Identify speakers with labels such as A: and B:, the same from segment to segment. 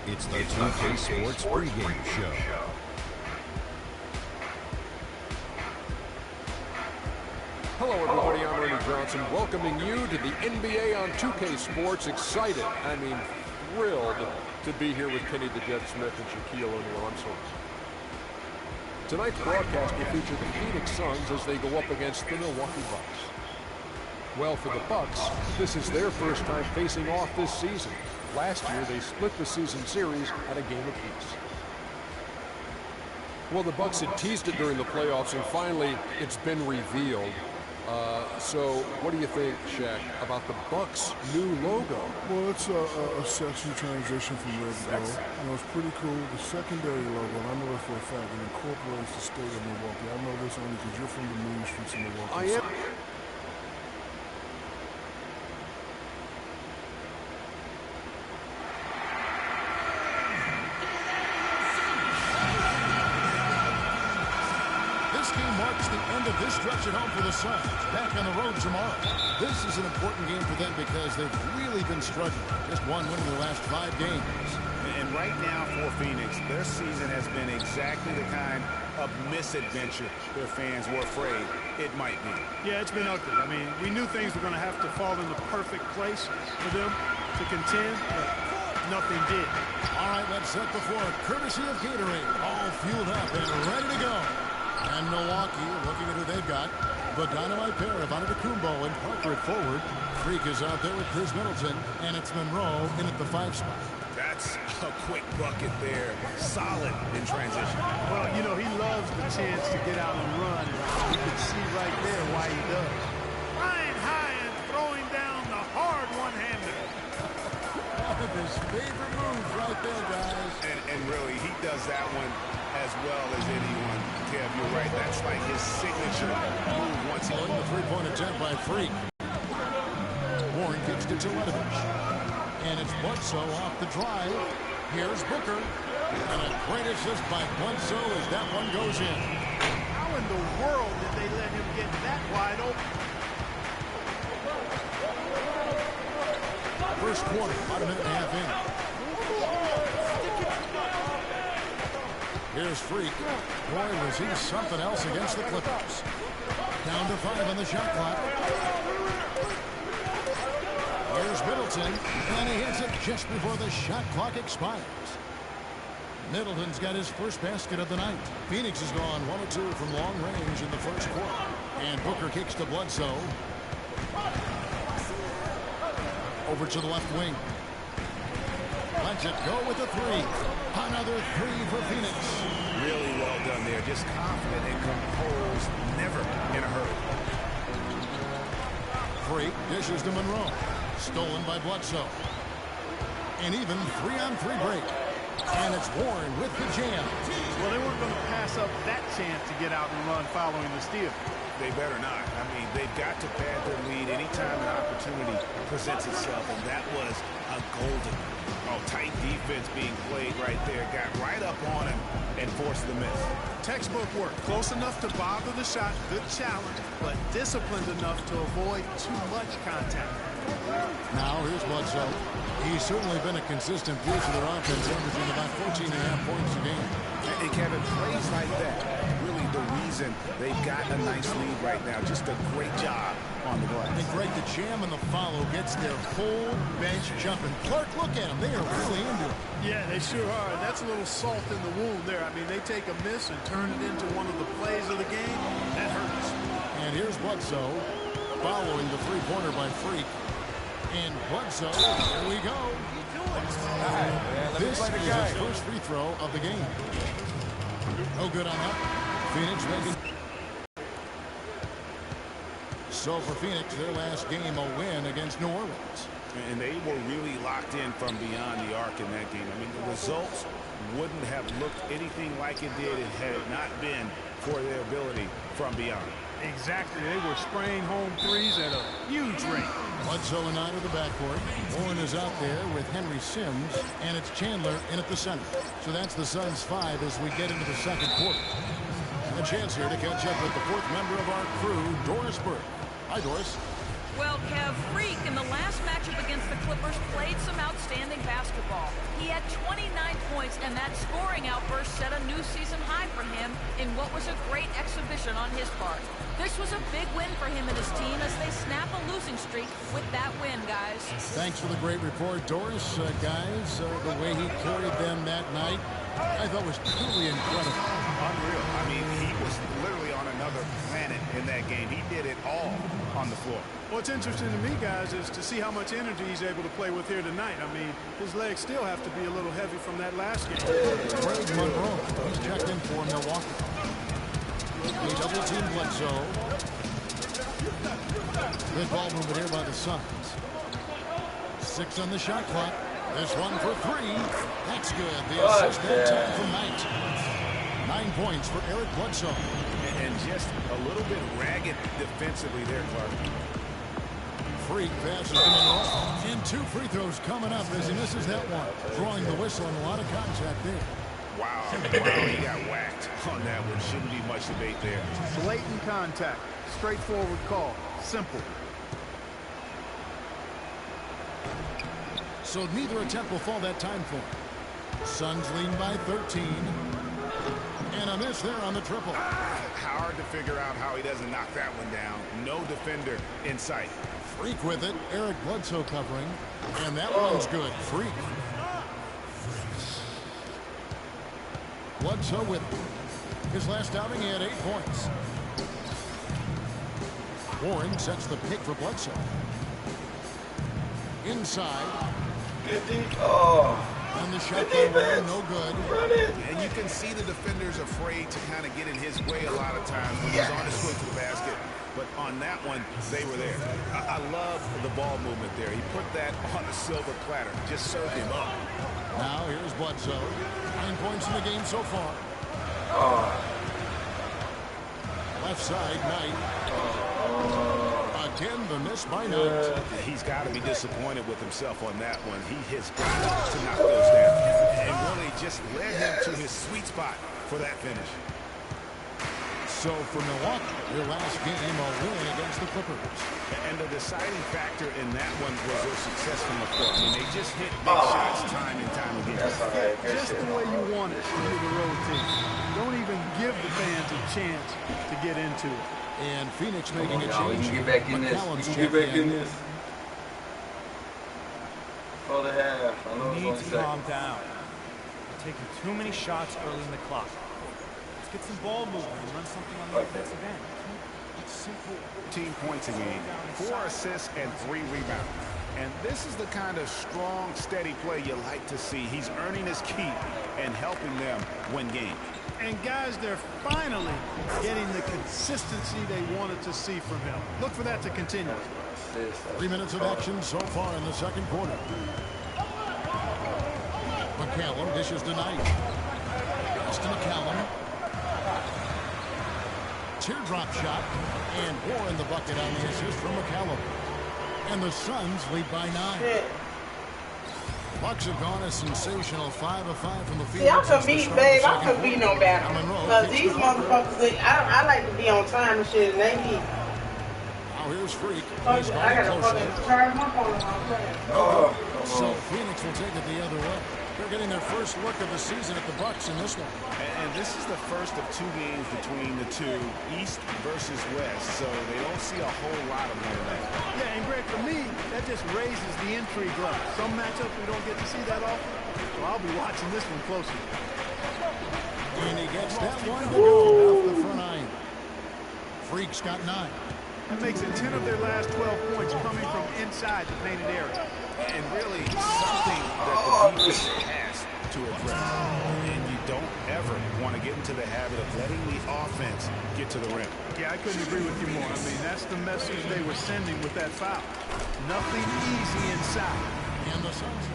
A: It's the 2K Sports pregame show.
B: Hello everybody, I'm Ernie Johnson, welcoming you to the NBA on 2K Sports. Excited, I mean thrilled to be here with Kenny the Jet Smith and Shaquille O'Neal. I'm sorry. Tonight's broadcast will feature the Phoenix Suns as they go up against the Milwaukee Bucks. Well, for the Bucks, this is their first time facing off this season. Last year, they split the season series at a game apiece. Well, the Bucks had teased it during the playoffs, and finally, it's been revealed. So, what do you think, Shaq, about the Bucks' new logo?
C: Well, it's a sexy transition from red to gold. You know, it's pretty cool. The secondary logo, and I know it for a fact, it incorporates the state of Milwaukee. I know this only because you're from the mean streets of Milwaukee.
B: I am.
D: Marks the end of this stretch at home for the Suns. Back on the road tomorrow. This is an important game for them because they've really been struggling. Just one win in their last 5 games.
E: And right now for Phoenix, their season has been exactly the kind of misadventure their fans were afraid it might be.
F: Yeah, it's been ugly. I mean, we knew things were going to have to fall in the perfect place for them to contend, but nothing did.
D: All right, let's set the floor. Courtesy of Gatorade. All fueled up and ready to go. And Milwaukee, looking at who they've got, the dynamite pair of Antetokounmpo and Parker at forward. Freak is out there with Chris Middleton, and it's Monroe in at the 5 spot.
E: That's a quick bucket there. Solid in transition.
F: Well, you know, he loves the chance to get out and run. You can see right there why he does. Flying high and throwing down the hard one-hander.
D: One of his favorite moves right there, guys.
E: And really, he does that one as well as anyone. Kev, you're right. That's like his signature move once he...
D: The three-point attempt by Freak. Warren kicks to Teletovic. And it's Bledsoe off the drive. Here's Booker. And a great assist by Bledsoe as that one goes in.
F: How in the world did they let him get that wide open?
D: First quarter, about a minute and a half in. Here's Freak. Boy, was he something else against the Clippers. Down to 5 on the shot clock. Here's Middleton, and he hits it just before the shot clock expires. Middleton's got his first basket of the night. Phoenix has gone 1 of 2 from long range in the first quarter. And Booker kicks to Bledsoe. Over to the left wing. Lets it go with the 3. Another 3 for Phoenix.
E: Really well done there. Just confident and composed. Never in a hurry.
D: Freak dishes to Monroe. Stolen by Bledsoe. An even 3-on-3 break. And it's Warren with the jam.
F: Well, they weren't going to pass up that chance to get out and run following the steal.
E: They better not. I mean, they've got to pad their lead anytime an opportunity presents itself, and that was a golden. Oh, tight defense being played right there. Got right up on him and forced the miss.
F: Textbook work. Close enough to bother the shot. Good challenge, but disciplined enough to avoid too much contact.
D: Now here's Bledsoe. He's certainly been a consistent piece of their offense, averaging about 14.5 points a game.
E: And Kevin, plays like that, really the reason they've got a nice lead right now. Just a great job on the glass.
D: And Greg, the jam and the follow gets their whole bench jumping. Clark, look at them. They are really into it.
F: Yeah, they sure are. That's a little salt in the wound there. I mean, they take a miss and turn it into one of the plays of the game. That hurts.
D: And here's Bledsoe following the three-pointer by Freak. And Bledsoe, here we go. This is his first free throw of the game. No good on that. Phoenix making. So for Phoenix, their last game a win against New Orleans.
E: And they were really locked in from beyond the arc in that game. I mean, the results wouldn't have looked anything like it did had it not been for their ability from beyond.
F: Exactly. They were spraying home threes at a huge rate.
D: Bledsoe and 9 to the backcourt. Warren is out there with Henry Sims, and it's Chandler in at the center. So that's the Suns 5 as we get into the second quarter. And a chance here to catch up with the fourth member of our crew, Doris Burke. Hi, Doris.
G: Well, Kev, Freak in the last matchup against the Clippers played some outstanding basketball. He had 29 points, and that scoring outburst set a new season high for him in what was a great exhibition on his part. This was a big win for him and his team as they snap a losing streak with that win, guys.
D: Thanks for the great report, Doris. Guys, the way he carried them that night, I thought was truly incredible.
E: Unreal. I mean, he was literally on another planet in that game. He did it all on the floor.
F: What's interesting to me, guys, is to see how much energy he's able to play with here tonight. I mean, his legs still have to be a little heavy from that last game.
D: Greg Monroe, he's checked in for Milwaukee. They double-team Bledsoe. Good ball movement here by the Suns. 6 on the shot clock. This one for 3. That's good. The assist that time from Knight. 9 points for Eric Bledsoe.
E: And just a little bit ragged defensively there, Clark.
D: Freak passes to Monroe. And 2 free throws coming up as he misses that one. Drawing the whistle and a lot of contact there.
E: Wow, he got whacked on that one. Shouldn't be much debate there.
F: Blatant contact. Straightforward call. Simple.
D: So neither attempt will fall that time for him. Suns lead by 13. And a miss there on the triple.
E: Hard to figure out how he doesn't knock that one down. No defender in sight.
D: Freak with it. Eric Bledsoe covering. And that one's good. Freak. Bledsoe with his last outing, he had 8 points. Warren sets the pick for Bledsoe. Inside. And the shot by Warren, no good.
E: And you can see the defender's afraid to kind of get in his way a lot of times when he's on his way to the basket. But on that one, they were there. I love the ball movement there. He put that on a silver platter. Just served him up.
D: Now here's Bledsoe. 9 points in the game so far. Left side, Knight. Again, the miss by Knight.
E: He's got to be disappointed with himself on that one. He has got to knock those down. And really just led him to his sweet spot for that finish.
D: So for Milwaukee, their last game a win against the Clippers.
E: And the deciding factor in that one was their success from the floor. I mean, they just hit big shots time and time again.
F: Just the way you want it to the road team. Don't even give the fans a chance to get into it.
D: And Phoenix making a change.
H: You can get back in this. You can get back in this. For the half.
I: You need to calm down. You're taking too many shots early in the clock. Let's get some ball movement and run something on the offensive end. It's simple.
E: 15 points a game, 4 assists, and 3 rebounds. And this is the kind of strong, steady play you like to see. He's earning his keep and helping them win games.
F: And guys, they're finally getting the consistency they wanted to see from him. Look for that to continue.
D: 3 minutes of action so far in the second quarter. McCallum dishes to Knight. Pass to McCallum. Teardrop shot, and War in the bucket on the assist from McCallum. And the Suns lead by 9. Bucks have gone a sensational 5 of 5 from the field.
J: See, I could beat, babe. I could beat no better. Because these motherfuckers, I like to be on time and shit, and they be.
D: Now here's Freak.
J: I gotta fucking charge my phone while I'm playing.
D: So Phoenix will take it the other way. They're getting their first look of the season at the Bucks in this one.
E: And this is the first of 2 games between the two, East versus West, so they don't see a whole lot of one another.
F: Yeah, and Greg, for me, that just raises the intrigue level. Some matchups we don't get to see that often, so I'll be watching this one closely.
D: And he gets that one to go off the front line. Freak's got 9.
F: That makes it 10 of their last 12 points coming from inside the painted area.
E: And really something that the defense has to address. And you don't ever want to get into the habit of letting the offense get to the rim.
F: Yeah, I couldn't agree with you more. I mean, that's the message they were sending with that foul. Nothing easy inside.
D: And the Suns.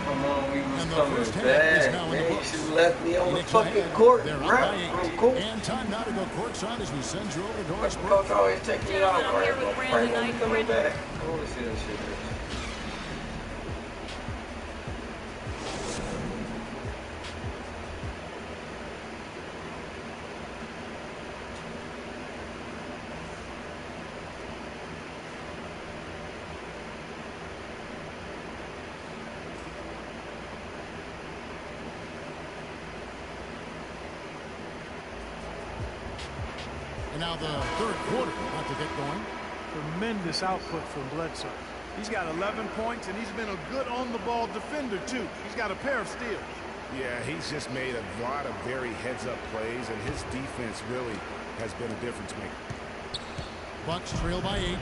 H: Come on, we was
D: And the
H: coming
D: first half is
H: back.
D: now in the
H: Man, you
D: books.
H: should have left me on the
D: Phoenix
H: fucking
D: ahead.
H: court.
D: They're up
H: Right?
D: by 8.
H: I'm cool.
D: And time now to go courtside as we send you over to Dorisburg.
H: Coach always taking me out.
G: I'm here with Brandon Knight.
H: Coming back. I want to see that shit.
D: And now the third quarter about to get going.
F: Tremendous output from Bledsoe. He's got 11 points, and he's been a good on-the-ball defender, too. He's got a pair of steals.
E: Yeah, he's just made a lot of very heads-up plays, and his defense really has been a difference maker.
D: Bucks trail by 8.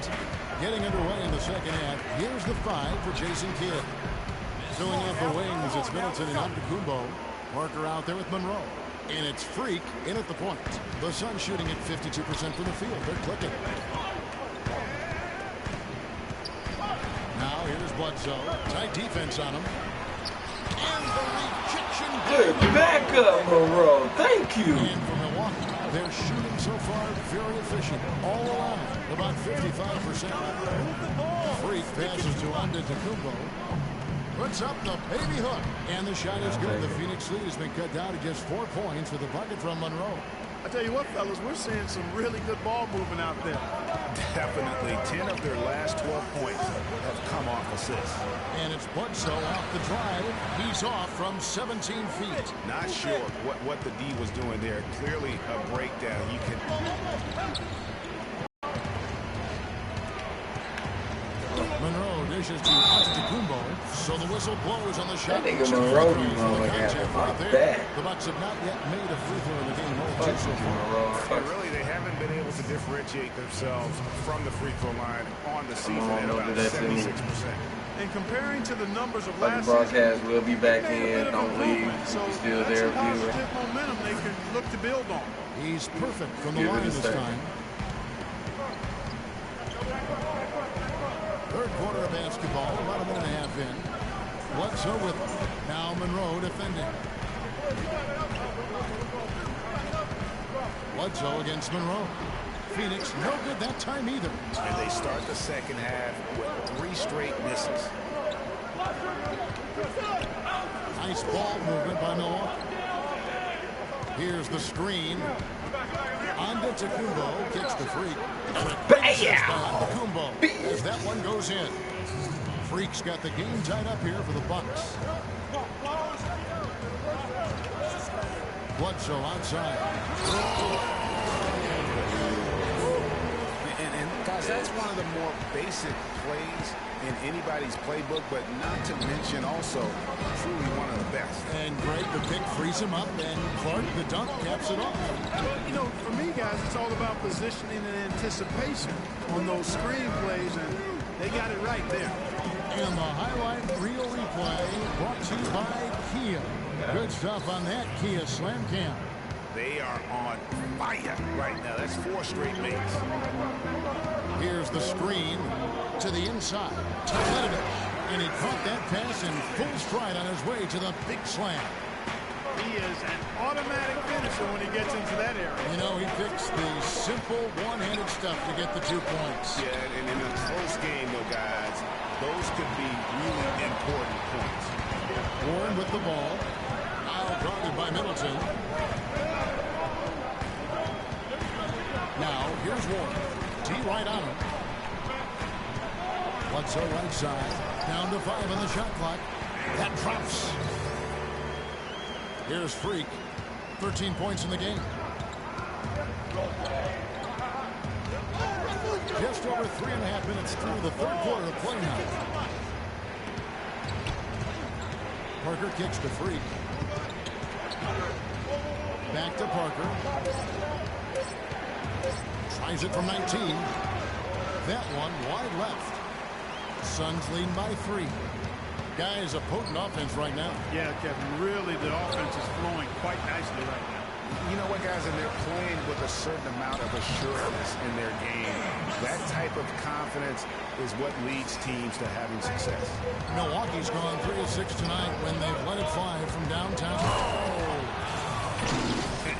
D: Getting underway in the second half. Here's the 5 for Jason Kidd. Filling out the wings, it's Middleton and Antetokounmpo. Parker out there with Monroe. And it's Freak in at the point. The Suns shooting at 52% from the field. They're clicking. Now here's Bledsoe. Tight defense on him. And the rejection.
H: Good backup, Monroe. Thank you.
D: And for Milwaukee, they're shooting so far very efficient. All around, about 55%. Freak passes to Antetokounmpo. Puts up the baby hook. And the shot is good. The Phoenix lead has been cut down to just 4 points with a bucket from Monroe.
F: I tell you what, fellas, we're seeing some really good ball movement out there.
E: Definitely 10 of their last 12 points have come off assists.
D: And it's Bledsoe off the drive. He's off from 17 feet.
E: Not sure what the D was doing there. Clearly a breakdown. You can...
D: Monroe dishes to Antetokounmpo. So the whistle blows on the shot.
H: That nigga Monroe, you know, like my back.
D: The Bucks have not yet made a free throw in the game. So
E: far. Really, they haven't been able to differentiate themselves from the free throw line on the season at about 76%.
F: And comparing to the numbers of
H: But
F: last
H: the broadcast will be back
F: season,
H: in. Don't leave.
F: So
H: You're still
F: that's
H: there,
F: a positive
H: viewer.
F: momentum they can look to build on.
D: he's perfect from the
H: Give it
D: line
H: a
D: this
H: second.
D: time. Third quarter of basketball, about a minute and a half in. Bledsoe with it. Now Monroe defending. Bledsoe against Monroe. Phoenix no good that time either.
E: And they start the second half with 3 straight misses.
D: Nice ball movement by Milwaukee. Here's the screen. Antetokounmpo gets the freak. Antetokounmpo as that one goes in. Freak's got the game tied up here for the Bucks. Bledsoe outside.
E: And guys, that's one of the more basic plays in anybody's playbook, but not to mention also truly one of the best.
D: And Greg, the pick frees him up, and Clark, the dunk, caps it off.
F: You know, for me, guys, it's all about positioning and anticipation on those screen plays, and they got it right there.
D: And the highlight reel replay brought to you by Kia. Good stuff on that Kia Slam Cam.
E: They are on fire right now. That's 4 straight makes.
D: Here's the screen to the inside. Teletovic And he caught that pass in full stride on his way to the big slam.
F: He is an automatic finisher when he gets into that area.
D: You know, he picks the simple one-handed stuff to get the 2 points.
E: Yeah, and in a close game, though, guys, those could be really important points.
D: Warren with the ball. Now guarded by Middleton. Now, here's Warren. T right on him. Bledsoe right side. Down to 5 on the shot clock. That drops. Here's Freak. 13 points in the game. Just over 3.5 minutes through the third quarter of play now. Parker kicks to Freak. Back to Parker. Tries it from 19. That one wide left. Suns lead by 3. Guys, a potent offense right now.
F: Yeah, Kevin, really the offense is flowing quite nicely right now.
E: You know what, guys, and they're playing with a certain amount of assurance in their game. That type of confidence is what leads teams to having success.
D: Milwaukee's gone 3 of 6 tonight when they've let it fly from downtown.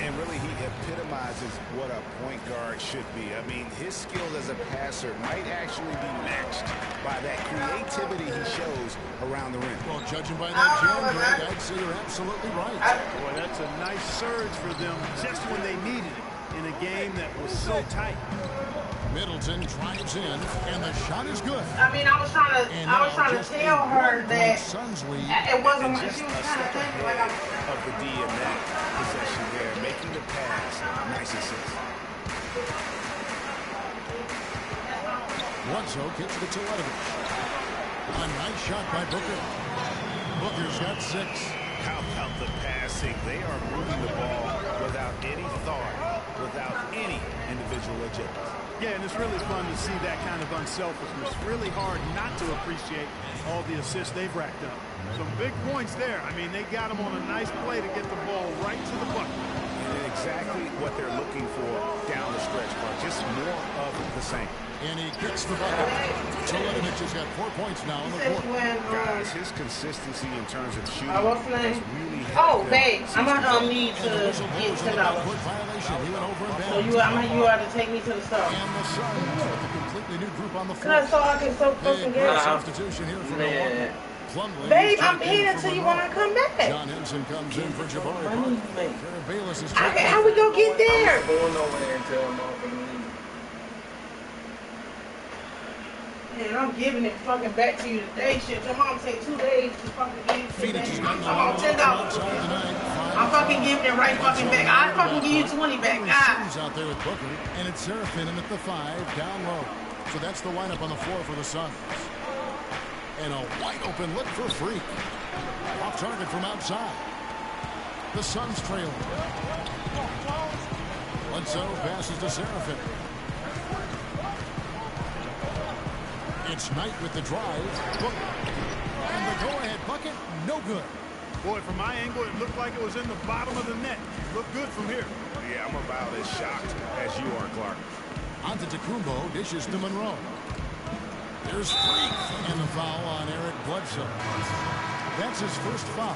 E: And really, he epitomizes what a point guard should be. I mean, his skill as a passer might actually be matched by that creativity he shows around the rim.
D: Well, judging by that jam, Greg, I'd say you're absolutely right.
F: Boy, that's a nice surge for them just when they needed it in a game that was so tight.
D: Middleton drives in, and the shot is good.
J: I mean, I was trying to tell her that
D: Suns lead.
J: it wasn't.
E: Just
J: She was
E: a
J: trying to
E: step
J: think like I'm.
E: of the D in that possession there, making the pass. Nice assist.
D: Bledsoe kicks it to Letovich. A nice shot by Booker. Booker's got 6.
E: How about the passing? They are moving the ball without any thought, without any individual agenda.
F: Yeah, and it's really fun to see that kind of unselfishness. Really hard not to appreciate all the assists they've racked up. Some big points there. I mean, they got them on a nice play to get the ball right to the bucket.
E: And exactly what they're looking for down the stretch, Clark. Just more of the same.
D: And he gets the bucket. So Letovich has got 4 points now in the quarter.
E: Guys, his consistency in terms of shooting
J: What's the name?
E: is really
J: Babe, I'm gonna need to get $10.
D: Violation. He went over and
J: So
D: back.
J: you have to take me to the store.
D: And the Suns with a completely new group on the floor.
J: Cause so I can so fucking
D: Big
J: get.
D: substitution here for Milwaukee. Plumlee
J: Babe,
D: is
J: I'm
D: checked in
J: here
D: for
J: to you when I come back.
D: John Henson comes in for Jabari Parker. Jared Bayless is checked
J: Okay,
D: in.
J: how we gonna get there?
H: Going nowhere until I'm off the league.
J: Man, I'm giving it fucking back to you today. Shit, your mom take 2 days to fucking give it to
D: Phoenix has
J: me.
D: got
J: I'm on $10. I'm fucking giving it right fucking back. I fucking give you 20 back. God.
D: Suns out there with Booker, and it's Serafin at the 5 down low. So that's the lineup on the floor for the Suns. And a wide open look for Freak. Off target from outside. The Suns trail. Bledsoe passes to Serafin. It's Knight with the drive. Booker. And the go-ahead bucket, no good.
F: Boy, from my angle, it looked like it was in the bottom of the net. Looked good from here.
E: Yeah, I'm about as shocked as you are, Clark.
D: Antetokounmpo dishes to Monroe. There's Freak and the foul on Eric Bledsoe. That's his first foul.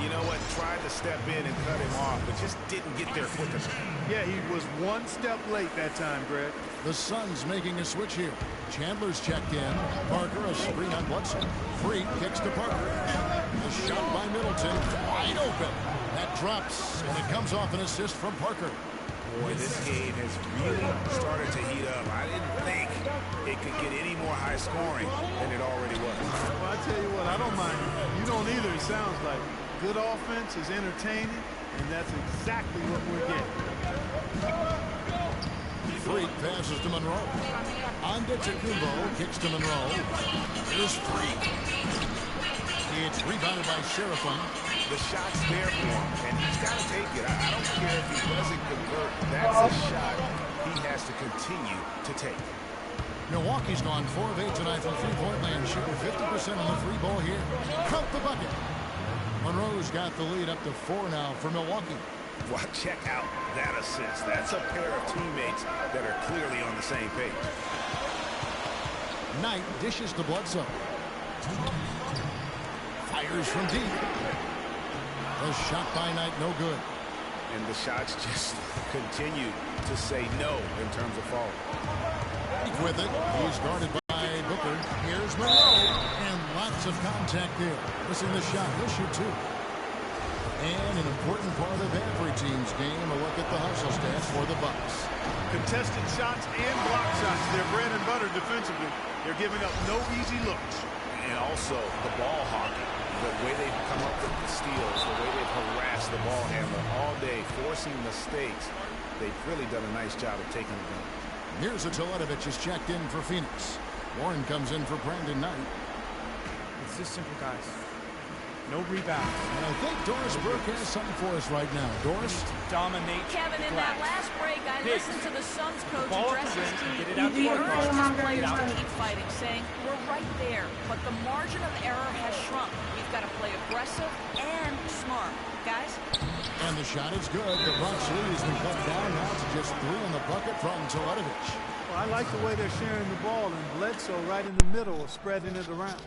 E: You know what? Tried to step in and cut him off, but just didn't get there quick enough.
F: Yeah, he was 1 step late that time, Greg.
D: The Suns making a switch here. Chandler's checked in. Parker a screen on Bledsoe. Freak kicks to Parker. A shot by Middleton. Wide open. That drops, and it comes off an assist from Parker.
E: Boy, this game has really started to heat up. I didn't think it could get any more high scoring than it already was.
F: Well, I tell you what, I don't mind. You don't either, it sounds like. Good offense is entertaining, and that's exactly what we're getting.
D: Freak passes to Monroe. Antetokounmpo kicks to Monroe. Here's Freak. It's rebounded by Serafin.
E: The shot's there for him, and he's got to take it. I don't care if he doesn't convert. That's a shot he has to continue to take.
D: Milwaukee's gone 4 of 8 tonight from three-point land, shooting 50% on the free ball here. Count the bucket. Monroe's got the lead up to 4 now for Milwaukee.
E: Well, check out that assist. That's a pair of teammates that are clearly on the same page.
D: Knight dishes to Bledsoe. Fires from deep. The shot by Knight, no good.
E: And the shots just continue to say no in terms of falling.
D: With it, he's guarded by Booker. Here's Monroe, and lots of contact there. Missing the shot, he'll shoot two. And an important part of every team's game, a look at the hustle stats for the Bucks.
F: Contested shots and block shots. They're bread and butter defensively. They're giving up no easy looks.
E: And also the ball hockey. The way they've come up with the steals, the way they've harassed the ball handler all day, forcing mistakes. They've really done a nice job of taking it down.
D: Here's Teletovic is checked in for Phoenix. Warren comes in for Brandon Knight.
I: It's just simple, guys. No rebounds.
D: And I think Doris Burke has something for us right now. Doris?
I: Dominate.
G: Kevin, in that last break, I listened to the Suns coach
I: Ball
G: address his
I: rim,
G: team.
I: get it out
G: He
I: to our
G: urged
I: guards.
G: his players to keep fighting, saying, we're right there, but the margin of error has shrunk. We've got to play aggressive and smart. Guys?
D: And the shot is good. The Bucks lead has been cut down now to just 3 in the bucket from Teletovic.
F: Well, I like the way they're sharing the ball, and Bledsoe right in the middle of spreading it around.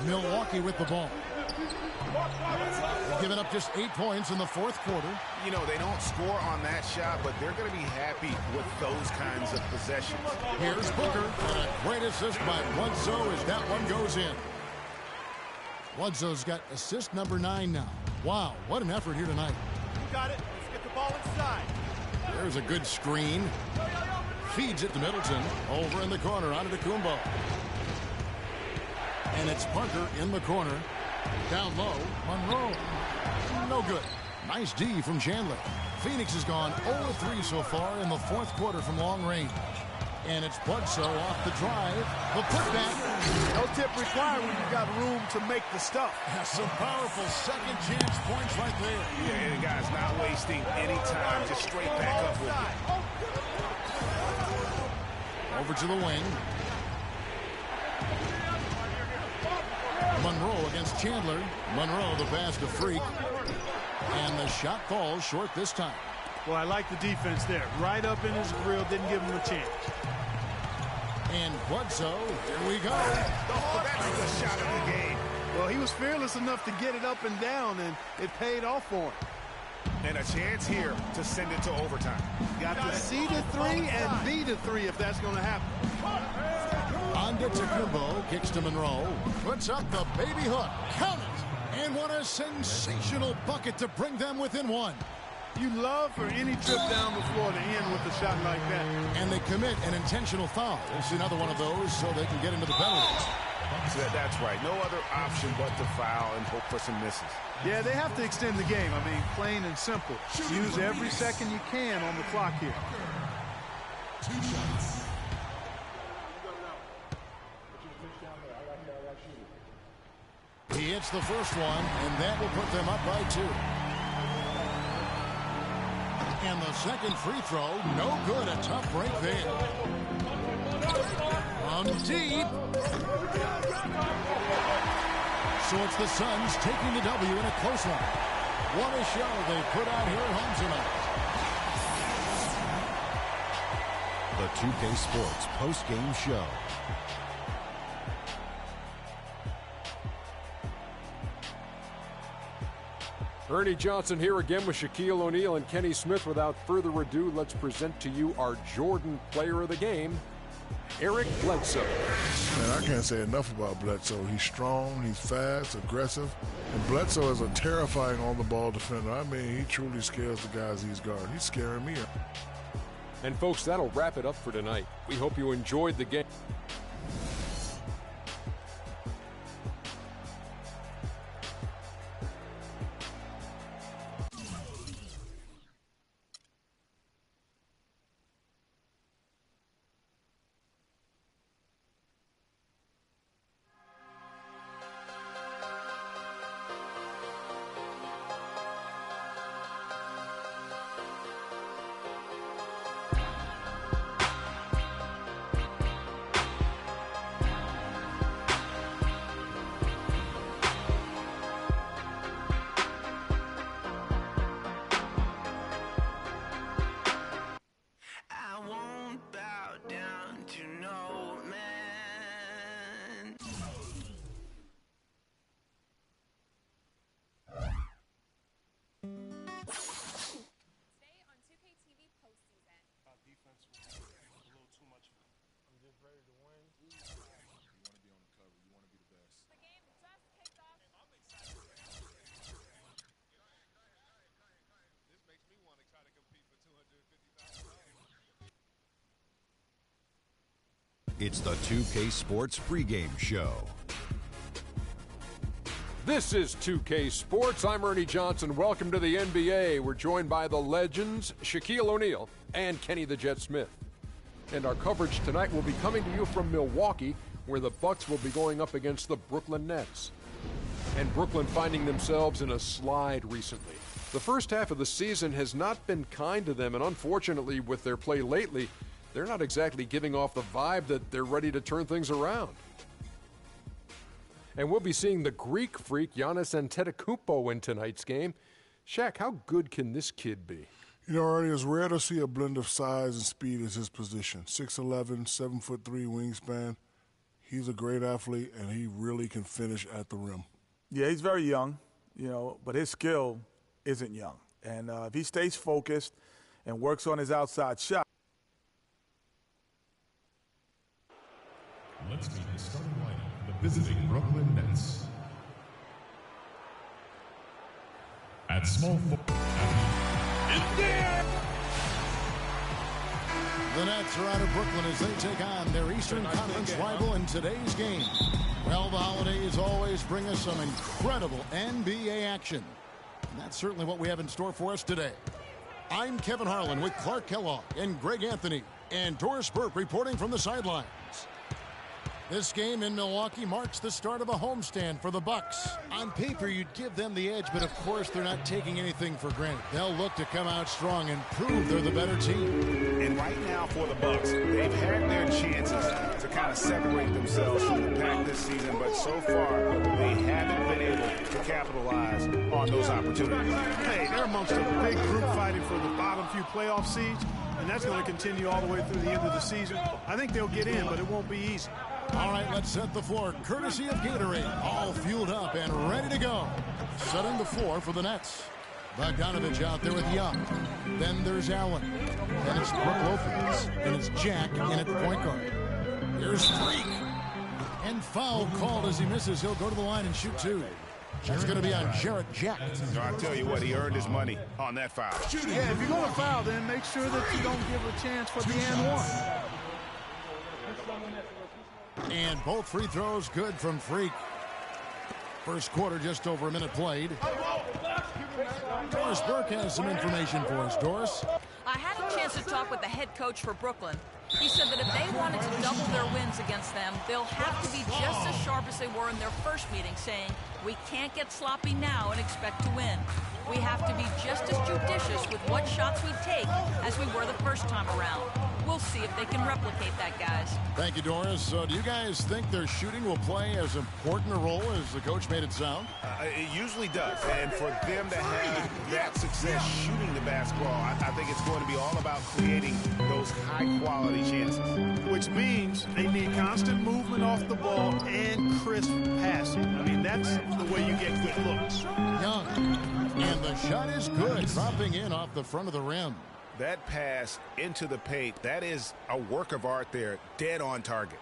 D: Milwaukee with the ball. They've given up just 8 points in the fourth quarter.
E: You know, they don't score on that shot, but they're going to be happy with those kinds of possessions.
D: Here's Booker. And a great assist by Bledsoe as that one goes in. Bledsoe's got assist number 9 now. Wow, what an effort here tonight.
F: You got it. Let's get the ball inside.
D: There's a good screen. Feeds it to Middleton. Over in the corner, onto Kumbo. And it's Parker in the corner. Down low, Monroe. No good. Nice D from Chandler. Phoenix has gone 0-3 so far in the fourth quarter from long range. And it's Bledsoe off the drive. The putback.
F: No tip required when you've got room to make the stuff.
D: Some powerful second chance points right there.
E: Yeah, the guy's not wasting any time. Just straight back up with it.
D: Over to the wing. Monroe against Chandler. Monroe, the pass to Freak. And the shot falls short this time.
F: Well, I like the defense there. Right up in his grill, didn't give him a chance.
D: And Bledsoe, here we go.
E: Oh, that's the shot of the game.
F: Well, he was fearless enough to get it up and down, and it paid off for him.
E: And a chance here to send it to overtime.
F: Got to see the 3 and be the 3 if that's going to happen.
D: Onda Kumbo kicks to Monroe. Puts up the baby hook. Count it. And what a sensational bucket to bring them within 1.
F: You love for any trip down the floor to end with a shot like that.
D: And they commit an intentional foul. It's another one of those so they can get into the penalties.
E: So that's right. No other option but to foul and hope for some misses.
F: Yeah, they have to extend the game. I mean, plain and simple. Use every second you can on the clock here.
D: 2 shots. He hits the first one, and that will put them up by 2. And the second free throw, no good. A tough break there. From deep. So it's the Suns taking the W in a close one. What a show they put out here at home tonight.
A: The 2K Sports post-game show.
B: Ernie Johnson here again with Shaquille O'Neal and Kenny Smith. Without further ado, let's present to you our Jordan player of the game, Eric Bledsoe.
C: Man, I can't say enough about Bledsoe. He's strong, he's fast, aggressive, and Bledsoe is a terrifying on-the-ball defender. I mean, he truly scares the guys he's guarding. He's scaring me.
B: And folks, that'll wrap it up for tonight. We hope you enjoyed the game.
A: It's the 2K Sports pregame show.
B: This is 2K Sports. I'm Ernie Johnson. Welcome to the NBA. We're joined by the legends, Shaquille O'Neal and Kenny the Jet Smith. And our coverage tonight will be coming to you from Milwaukee, where the Bucks will be going up against the Brooklyn Nets. And Brooklyn finding themselves in a slide recently. The first half of the season has not been kind to them, and unfortunately, with their play lately, they're not exactly giving off the vibe that they're ready to turn things around. And we'll be seeing the Greek freak Giannis Antetokounmpo in tonight's game. Shaq, how good can this kid be?
C: You know, Ernie, it's rare to see a blend of size and speed as his position. 6'11", 7'3" wingspan. He's a great athlete, and he really can finish at the rim.
K: Yeah, he's very young, but his skill isn't young. And if he stays focused and works on his outside shot.
L: Let's meet the starting lineup for the visiting Brooklyn Nets. At small forward.
D: The Nets are out of Brooklyn as they take on their Eastern Conference rival in today's game. Well, the holidays always bring us some incredible NBA action. And that's certainly what we have in store for us today. I'm Kevin Harlan with Clark Kellogg and Greg Anthony and Doris Burke reporting from the sidelines. This game in Milwaukee marks the start of a homestand for the Bucks. On paper, you'd give them the edge, but of course they're not taking anything for granted. They'll look to come out strong and prove they're the better team.
E: And right now for the Bucks, they've had their chances to kind of separate themselves from the pack this season, but so far they haven't been able to capitalize on those opportunities.
F: Hey, they're amongst a big group fighting for the bottom few playoff seeds, and that's going to continue all the way through the end of the season. I think they'll get in, but it won't be easy.
D: All right, let's set the floor courtesy of Gatorade. All fueled up and ready to go. Setting the floor for the Nets. Bogdanovich out there with Young. Then there's Allen. Then it's Brook Lopez. And it's Jack in at the point guard. Here's Freak. And foul called as he misses. He'll go to the line and shoot two. That's going to be on Jarrett Jack.
E: No, I tell you what, he earned his money on that foul.
F: Yeah, if you're going to foul, then make sure that you don't give a chance for the and one.
D: And both free throws good from Freak. First quarter, just over a minute played. Doris Burke has some information for us. Doris?
G: I had a chance to talk with the head coach for Brooklyn. He said that if they wanted to double their wins against them, they'll have to be just as sharp as they were in their first meeting, saying, we can't get sloppy now and expect to win. We have to be just as judicious with what shots we take as we were the first time around. We'll see if they can replicate that, guys.
D: Thank you, Doris. Do you guys think their shooting will play as important a role as the coach made it sound?
E: It usually does. And for them to have that success shooting the basketball, I think it's going to be all about creating those high-quality chances.
F: Which means they need constant movement off the ball and crisp passing. I mean, that's the way you get good looks.
D: Young. And the shot is good, dropping in off the front of the rim.
E: That pass into the paint, that is a work of art there, dead on target.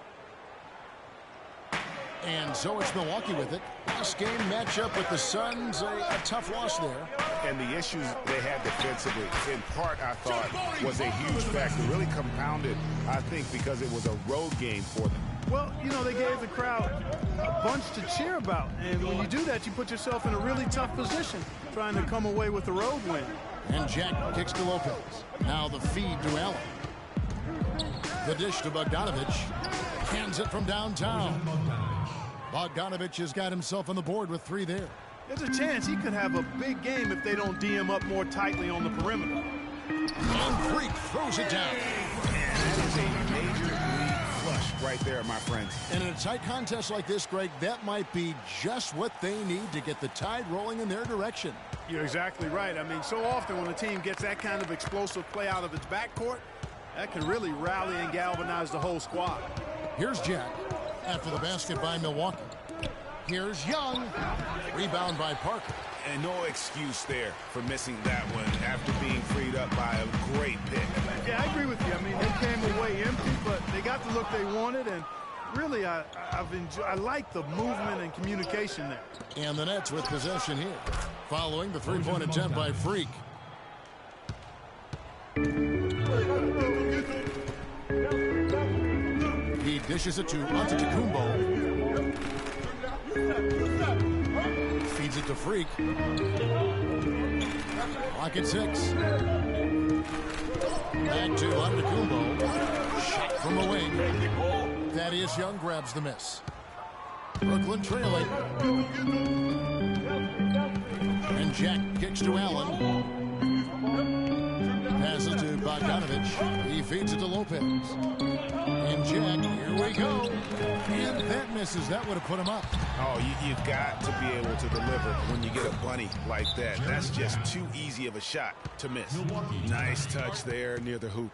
D: And so it's Milwaukee with it. Last game matchup with the Suns, a tough loss there.
E: And the issues they had defensively, in part, I thought, was a huge factor. Really compounded, I think, because it was a road game for them.
F: Well, they gave the crowd a bunch to cheer about. And when you do that, you put yourself in a really tough position trying to come away with the road win.
D: And Jack kicks to Lopez. Now the feed to Allen. The dish to Bogdanovich. Hands it from downtown. Bogdanovich has got himself on the board with three there.
F: There's a chance he could have a big game if they don't D him up more tightly on the perimeter.
D: And Freak throws it down.
E: And that is a major league flush right there, my friends.
D: And in a tight contest like this, Greg, that might be just what they need to get the tide rolling in their direction.
F: You're exactly right. I mean, so often when a team gets that kind of explosive play out of its backcourt, that can really rally and galvanize the whole squad.
D: Here's Jack after the basket by Milwaukee. Here's Young. Rebound by Parker.
E: And no excuse there for missing that one after being freed up by a great pick.
F: Yeah, I agree with you. I mean, they came away empty, but they got the look they wanted, and really, I like the movement and communication there.
D: And the Nets with possession here, following the three-point attempt by Freak. He Dishes it to Antetokounmpo. Feeds it to Freak. Clock at 6. Back to Antetokounmpo. Shot from the wing. Thaddeus Young grabs the miss. Brooklyn trailing. And Jack kicks to Allen. Passes to Bogdanovich. He feeds it to Lopez. And Jack, here we go. And that misses. That would have put him up.
E: Oh, you've got to be able to deliver when you get a bunny like that. That's just too easy of a shot to miss. Nice touch there near the hoop.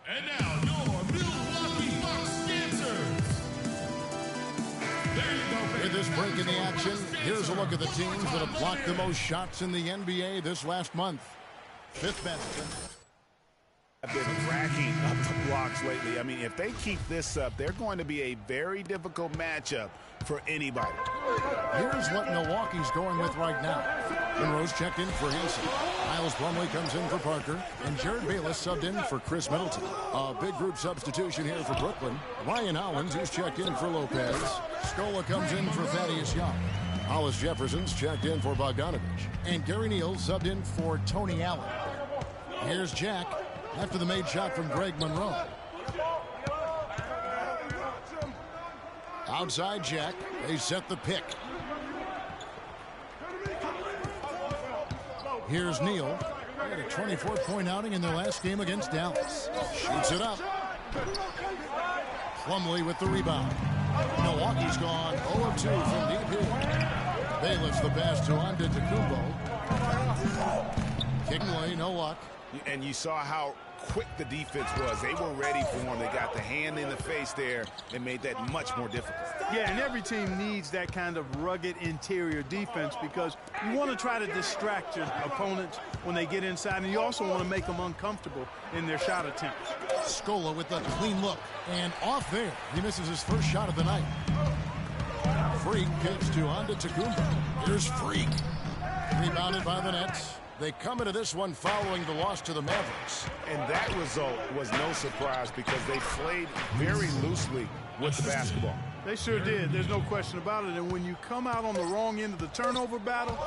L: And now your Milwaukee Bucks dancers. There you go, baby.
D: With this break in the action, here's a look at the teams that have blocked the most shots in the NBA this last month. Fifth best.
E: I've been racking up the blocks lately. I mean, if they keep this up, they're going to be a very difficult matchup for anybody.
D: Here's what Milwaukee's going with right now. Monroe's checked in for Hanson. Miles Plumlee comes in for Parker. And Jared Bayless subbed in for Chris Middleton. A big group substitution here for Brooklyn. Ryan Hollins, who's checked in for Lopez. Scola comes in for Thaddeus Young. Hollis Jefferson's checked in for Bogdanovich. And Gary Neal subbed in for Tony Allen. Here's Jack after the made shot from Greg Monroe. Outside Jack. They set the pick. Here's Neal. They had a 24-point outing in their last game against Dallas. Shoots it up. Plumlee with the rebound. Milwaukee's gone 0-2 from deep here. Bayless the pass to Antetokounmpo. Kicking away, no luck.
E: And you saw how quick the defense was. They were ready for him. They got the hand in the face there and made that much more difficult.
F: Yeah, and every team needs that kind of rugged interior defense because you want to try to distract your opponents when they get inside, and you also want to make them uncomfortable in their shot attempts.
D: Scola with a clean look. And off there, he misses his first shot of the night. Freak kicks to Antetokounmpo. Here's Freak. Rebounded by the Nets. They come into this one following the loss to the Mavericks.
E: And that result was no surprise because they played very loosely with the basketball.
F: They sure did. There's no question about it. And when you come out on the wrong end of the turnover battle,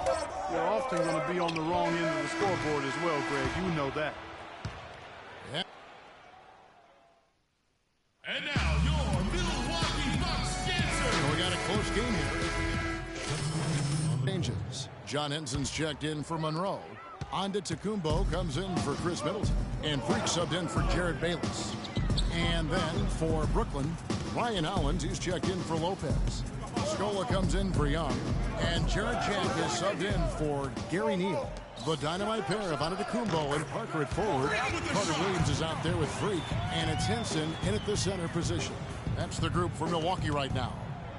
F: you're often going to be on the wrong end of the scoreboard as well, Greg. You know that.
D: Yeah.
L: And now your Milwaukee Bucks dancers.
D: We got a close game here. Changes. John Henson's checked in for Monroe. Antetokounmpo comes in for Chris Middleton. And Freak subbed in for Jared Bayless. And then for Brooklyn, Ryan Hollins, who's checked in for Lopez. Scola comes in for Young. And Jared Jack is subbed in for Gary Neal. The dynamite pair of Antetokounmpo and Parker at forward. Carter Williams is out there with Freak. And it's Henson in at the center position. That's the group for Milwaukee right now.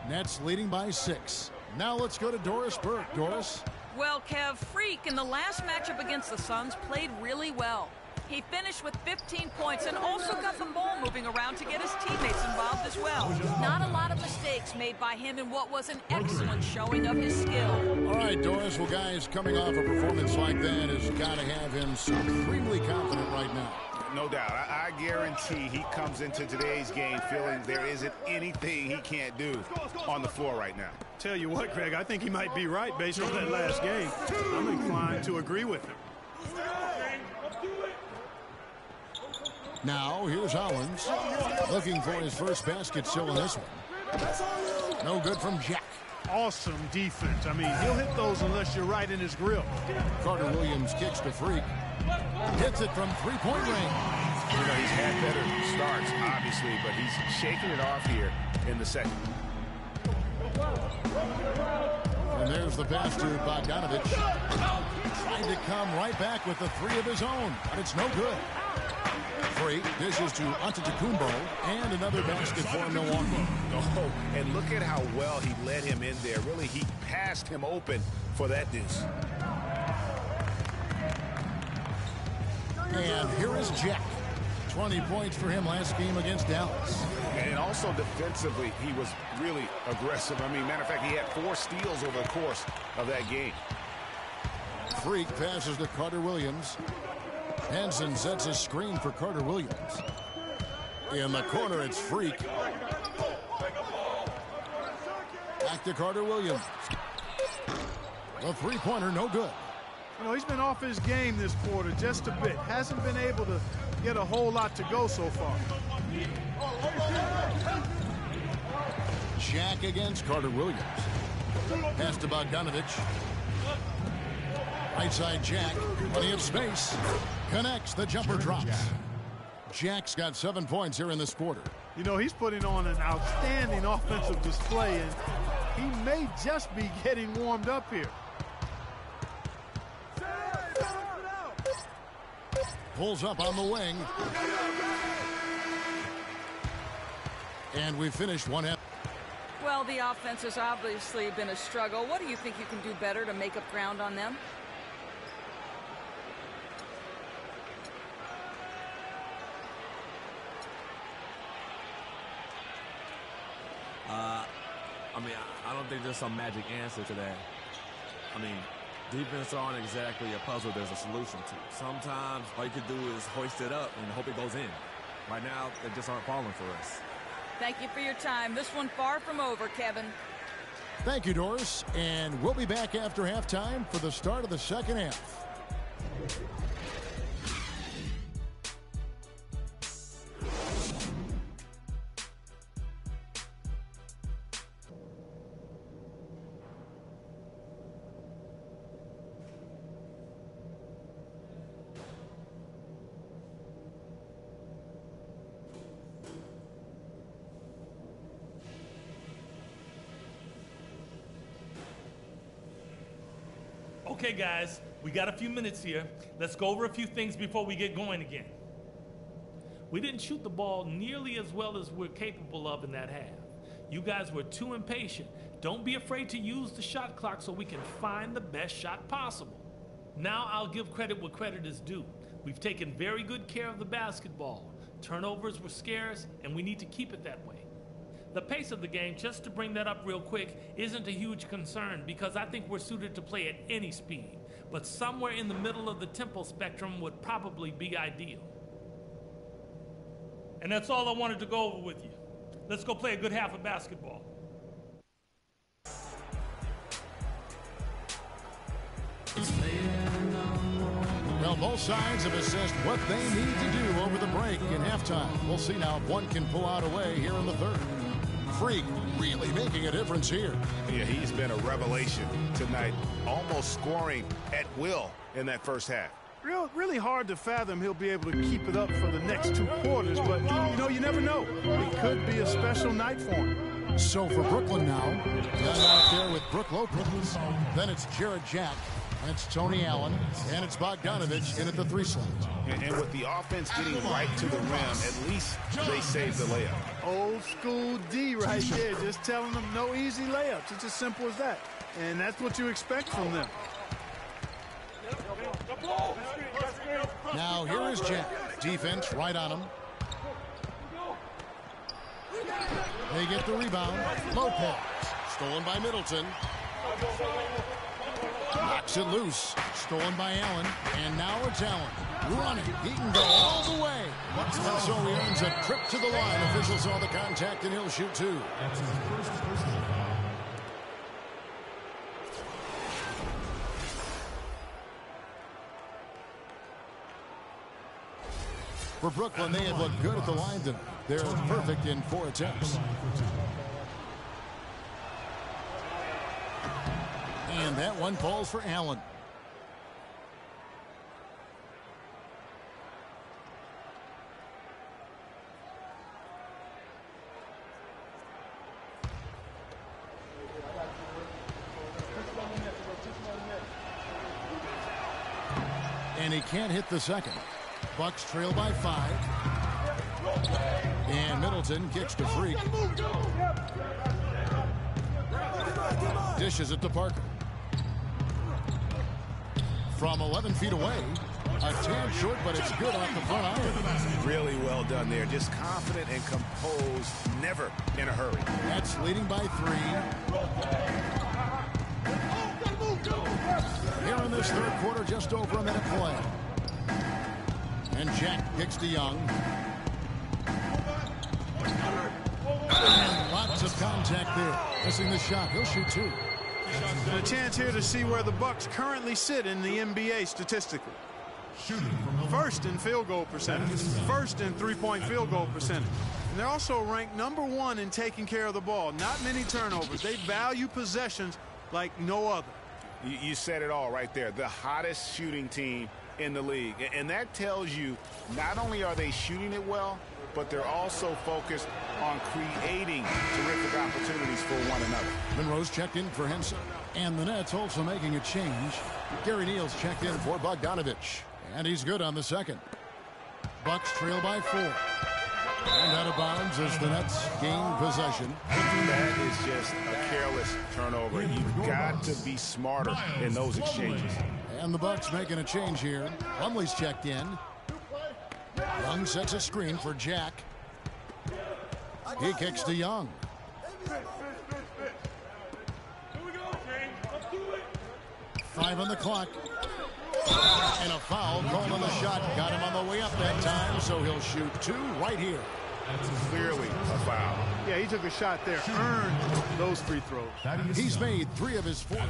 D: Nets leading by 6. Now let's go to Doris Burke. Doris?
G: Well, Kev, Freak in the last matchup against the Suns played really well. He finished with 15 points and also got the ball moving around to get his teammates involved as well. Not a lot of mistakes made by him in what was an excellent showing of his skill.
D: All right, Doris. Well, guys, coming off a performance like that has got to have him supremely confident right now.
E: No doubt. I guarantee he comes into today's game feeling there isn't anything he can't do on the floor right now.
F: Tell you what, Greg, I think he might be right based on that last game. I'm inclined to agree with him.
D: Now, here's Hollins looking for his first basket still in this one. No good from Jack.
F: Awesome defense. I mean, he'll hit those unless you're right in his grill.
D: Carter Williams kicks to Freak. Hits it from three-point range.
E: You know, he's had better starts, obviously, but he's shaking it off here in the second.
D: And there's the pass to Bogdanovich. Trying to come right back with the three of his own, but it's no good. Freak dishes to Antetokounmpo, and another basket for Milwaukee.
E: Oh, and look at how well he led him in there. Really, he passed him open for that deuce.
D: And here is Jack. 20 points for him last game against Dallas.
E: And also defensively, he was really aggressive. I mean, matter of fact, he had 4 steals over the course of that game.
D: Freak passes to Carter Williams. Henson sets a screen for Carter Williams. In the corner, it's Freak. Back to Carter Williams. The three-pointer, no good.
F: You know, he's been off his game this quarter just a bit. Hasn't been able to get a whole lot to go so far.
D: Jack against Carter Williams. Pass to Bogdanovich. Right side Jack. Plenty of space. Connects. The jumper drops. Jack's got 7 points here in this quarter.
F: You know, he's putting on an outstanding offensive display, and he may just be getting warmed up here.
D: Pulls up on the wing. And we finished one half.
G: Well, the offense has obviously been a struggle. What do you think you can do better to make up ground on them?
M: I don't think there's some magic answer to that. Defense aren't exactly a puzzle there's a solution to. Sometimes all you can do is hoist it up and hope it goes in. Right now, they just aren't falling for us.
G: Thank you for your time. This one far from over, Kevin.
D: Thank you, Doris. And we'll be back after halftime for the start of the second half.
N: Okay, guys, we got a few minutes here. Let's go over a few things before we get going again. We didn't shoot the ball nearly as well as we're capable of in that half. You guys were too impatient. Don't be afraid to use the shot clock so we can find the best shot possible. Now I'll give credit where credit is due. We've taken very good care of the basketball. Turnovers were scarce, and we need to keep it that way. The pace of the game, just to bring that up real quick, isn't a huge concern because I think we're suited to play at any speed. But somewhere in the middle of the tempo spectrum would probably be ideal. And that's all I wanted to go over with you. Let's go play a good half of basketball.
D: Well, both sides have assessed what they need to do over the break in halftime. We'll see now if one can pull out away here in the third. Freak really making a difference here.
E: Yeah, he's been a revelation tonight, almost scoring at will in that first half.
F: Really hard to fathom he'll be able to keep it up for the next 2 quarters, but, you know, you never know. It could be a special night for him.
D: So for Brooklyn now, down out there with Brook Lopez. Then it's Jared Jack. It's Tony Allen, and it's Bogdanovich in at the 3 slot.
E: And with the offense getting right to the rim, at least they saved the layup.
F: Old school D right there, just telling them no easy layups. It's as simple as that. And that's what you expect from them.
D: Now here is Jack. Defense right on him. They get the rebound. Lopez. Stolen by Middleton. Knocks it loose. Stolen by Allen. And now it's Allen. Running. He can go all the way. And so he earns a trip to the line. Officials saw the contact and he'll shoot 2.
L: That's his first personal foul.
D: For Brooklyn, they have looked good at the line tonight. They're perfect in 4 attempts. And that one falls for Allen. And he can't hit the second. Bucks trail by 5. And Middleton kicks to Freak. Dishes it to Parker. From 11 feet away. A tad short, but it's good off the front iron.
E: Really well done there. Just confident and composed. Never in a hurry.
D: That's leading by 3. Here in the this third quarter, just over a minute play. And Jack kicks to Young. And lots of contact there. Missing the shot. He'll shoot two.
F: And a chance here to see where the Bucks currently sit in the NBA statistically. First in field goal percentage. First in three-point field goal percentage. And they're also ranked #1 in taking care of the ball. Not many turnovers. They value possessions like no other.
E: You said it all right there. The hottest shooting team in the league. And that tells you not only are they shooting it well, but they're also focused on creating terrific opportunities for one another.
D: Monroe's checked in for Henson. And the Nets also making a change. Gary Neal's checked in for Bogdanovich. And he's good on the second. Bucks trail by 4. And out of bounds as the Nets gain possession.
E: That is just a careless turnover. You've got to be smarter in those exchanges.
D: And the Bucks making a change here. Plumlee's checked in. Young sets a screen for Jack. He kicks to Young. Five on the clock. And a foul called on the shot. Got him on the way up that time, so he'll shoot 2 right here.
E: That's clearly a foul.
F: Yeah, he took a shot there. Earned those free throws.
D: He's made 3 of his 4. In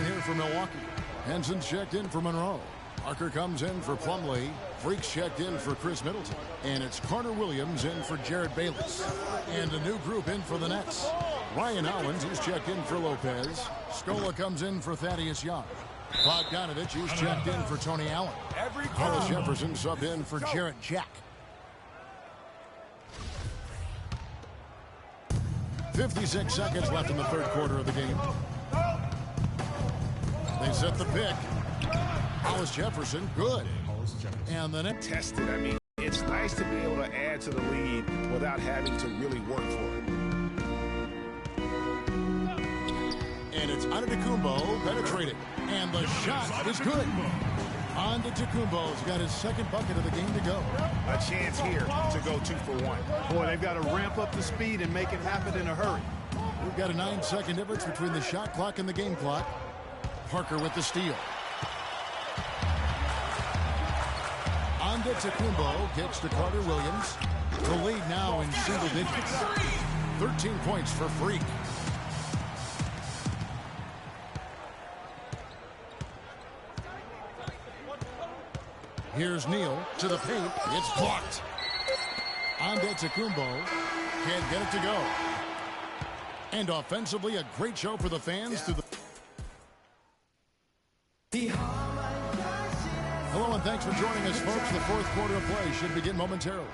D: here for Milwaukee. Henson's checked in for Monroe. Parker comes in for Plumlee. Freak's checked in for Chris Middleton. And it's Carter Williams in for Jared Bayless. And a new group in for the Nets. Ryan Owens, he's checked in for Lopez. Scola comes in for Thaddeus Young. Bogdanovich, he's checked in for Tony Allen. Hollis Jefferson subbed in for Jarrett Jack. 56 seconds left in the third quarter of the game. They set the pick. Hollis Jefferson, good. And then it
E: tested. I mean, it's nice to be able to add to the lead without having to really work for it.
D: And it's Antetokounmpo penetrated. And the shot is good. Antetokounmpo's got his second bucket of the game to go.
E: A chance here to go 2 for 1.
F: Boy, they've got to ramp up the speed and make it happen in a hurry.
D: We've got a 9-second difference between the shot clock and the game clock. Parker with the steal. Antetokounmpo kicks to Carter Williams. The lead now in single digits. 13 points for Freak. Here's Neal to the paint. It's blocked. Antetokounmpo can't get it to go. And offensively, a great show for the fans through the... Hello and thanks for joining us, folks. The fourth quarter of play should begin momentarily.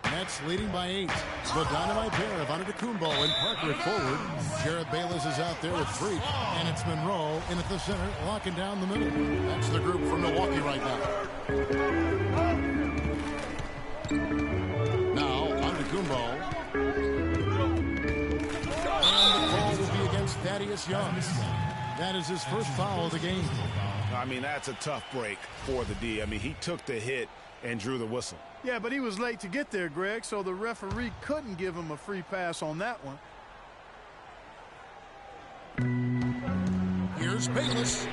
D: Nets leading by 8. The dynamite pair of Antetokounmpo and Parker at forward. Jared Bayless is out there with Freak. And it's Monroe in at the center, locking down the middle. That's the group from Milwaukee right now. Now, Antetokounmpo. And the call will be against Thaddeus Young. That is his first foul of the game.
E: I mean, that's a tough break for the D. I mean, he took the hit and drew the whistle.
F: Yeah, but he was late to get there, Greg, so the referee couldn't give him a free pass on that one.
D: Here's Bayless.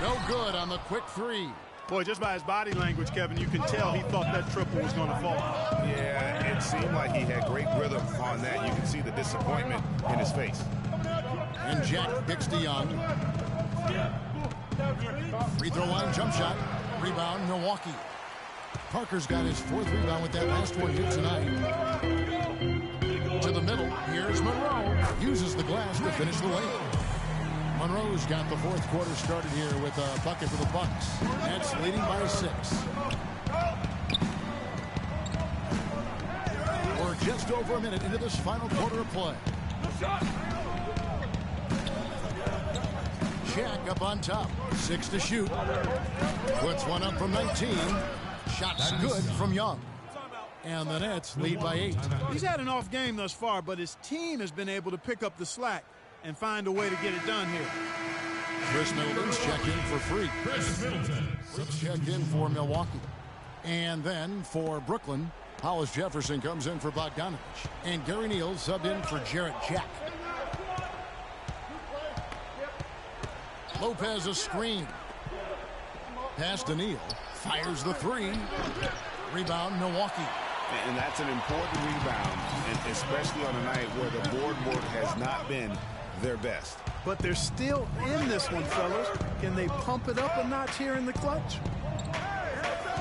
D: No good on the quick 3.
F: Boy, just by his body language, Kevin, you can tell he thought that triple was going to fall.
E: Yeah, it seemed like he had great rhythm on that. You can see the disappointment in his face.
D: And Jack kicks to Young. Free throw line jump shot. Rebound, Milwaukee. Parker's got his 4th rebound with that last one here tonight. To the middle. Here's Monroe. Uses the glass to finish the layup. Monroe's got the fourth quarter started here with a bucket for the Bucks. Nets leading by 6. We're just over a minute into this final quarter of play. Jack up on top. 6 to shoot. Puts one up from 19. Shot's good from Young. And the Nets lead by 8.
F: He's had an off game thus far, but his team has been able to pick up the slack and find a way to get it done here.
D: Chris Middleton's checked in for Freak. Freak's checked in for Milwaukee. And then for Brooklyn, Hollis Jefferson comes in for Bogdanovich. And Gary Neal subbed in for Jarrett Jack. Lopez a screen. Pass to Neal. Fires the three. Rebound, Milwaukee.
E: And that's an important rebound, and especially on a night where the board work has not been their best.
F: But they're still in this one, fellas. Can they pump it up a notch here in the clutch?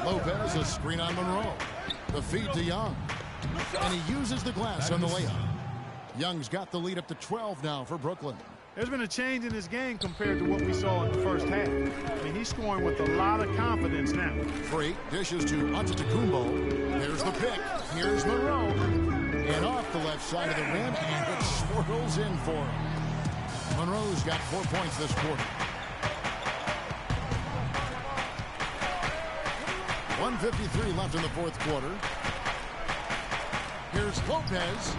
D: Lopez a screen on Monroe. The feed to Young. And he uses the glass on the layup. Young's got the lead up to 12 now for Brooklyn.
F: There's been a change in his game compared to what we saw in the first half. I mean, he's scoring with a lot of confidence now.
D: Freak dishes to Antetokounmpo. There's the pick. Here's Monroe. And off the left side of the rim, and it swirls in for him. Monroe's got 4 points this quarter. 1:53 left in the fourth quarter. Here's Lopez.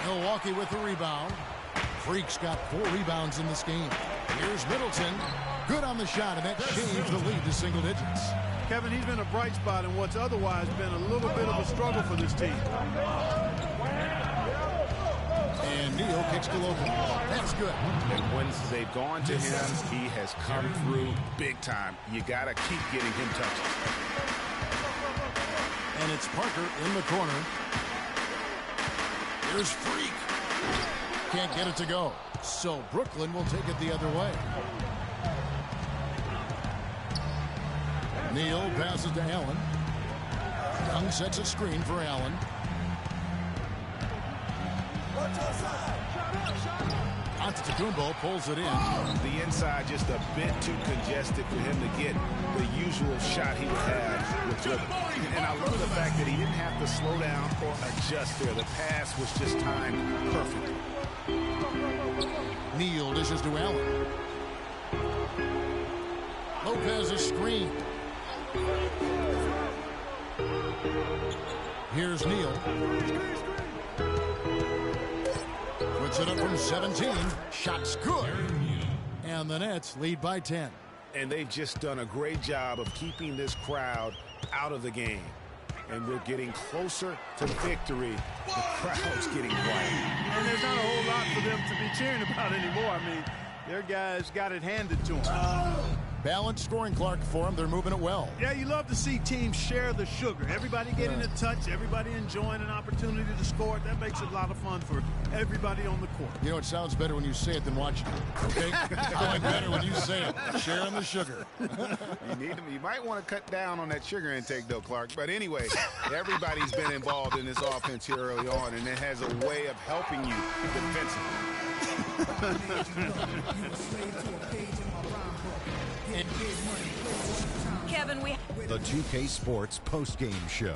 D: Milwaukee with the rebound. Freak's got 4 rebounds in this game. Here's Middleton. Good on the shot, and that changed the lead to single digits.
F: Kevin, he's been a bright spot in what's otherwise been a little bit of a struggle for this team.
D: And Neal kicks to Lopez. That's good.
E: And when they've gone to him, he has come through big time. You got to keep getting him touches.
D: And it's Parker in the corner. Here's Freak. Can't get it to go. So Brooklyn will take it the other way. Neal passes to Allen. Young sets a screen for Allen. Antetokounmpo pulls it in.
E: The inside just a bit too congested for him to get the usual shot he would have with dribble. And I love the fact that he didn't have to slow down or adjust there. The pass was just timed perfectly.
D: Neal dishes to Allen. Lopez a screen. Here's Neal. Puts it up from 17. Shot's good. And the Nets lead by 10.
E: And they've just done a great job of keeping this crowd out of the game. And we're getting closer to victory. The crowd's getting quiet.
F: And there's not a whole lot for them to be cheering about anymore. I mean, their guys got it handed to them.
D: Balanced scoring, Clark, for them. They're moving it well.
F: Yeah, you love to see teams share the sugar. Everybody getting a touch, everybody enjoying an opportunity to score. That makes it a lot of fun for everybody on the court.
D: You know, it sounds better when you say it than watching it. Okay? It's going better when you say it. Sharing the sugar.
E: You might want to cut down on that sugar intake, though, Clark. But anyway, everybody's been involved in this offense here early on, and it has a way of helping you defensively.
G: Kevin,
A: The 2K Sports postgame show.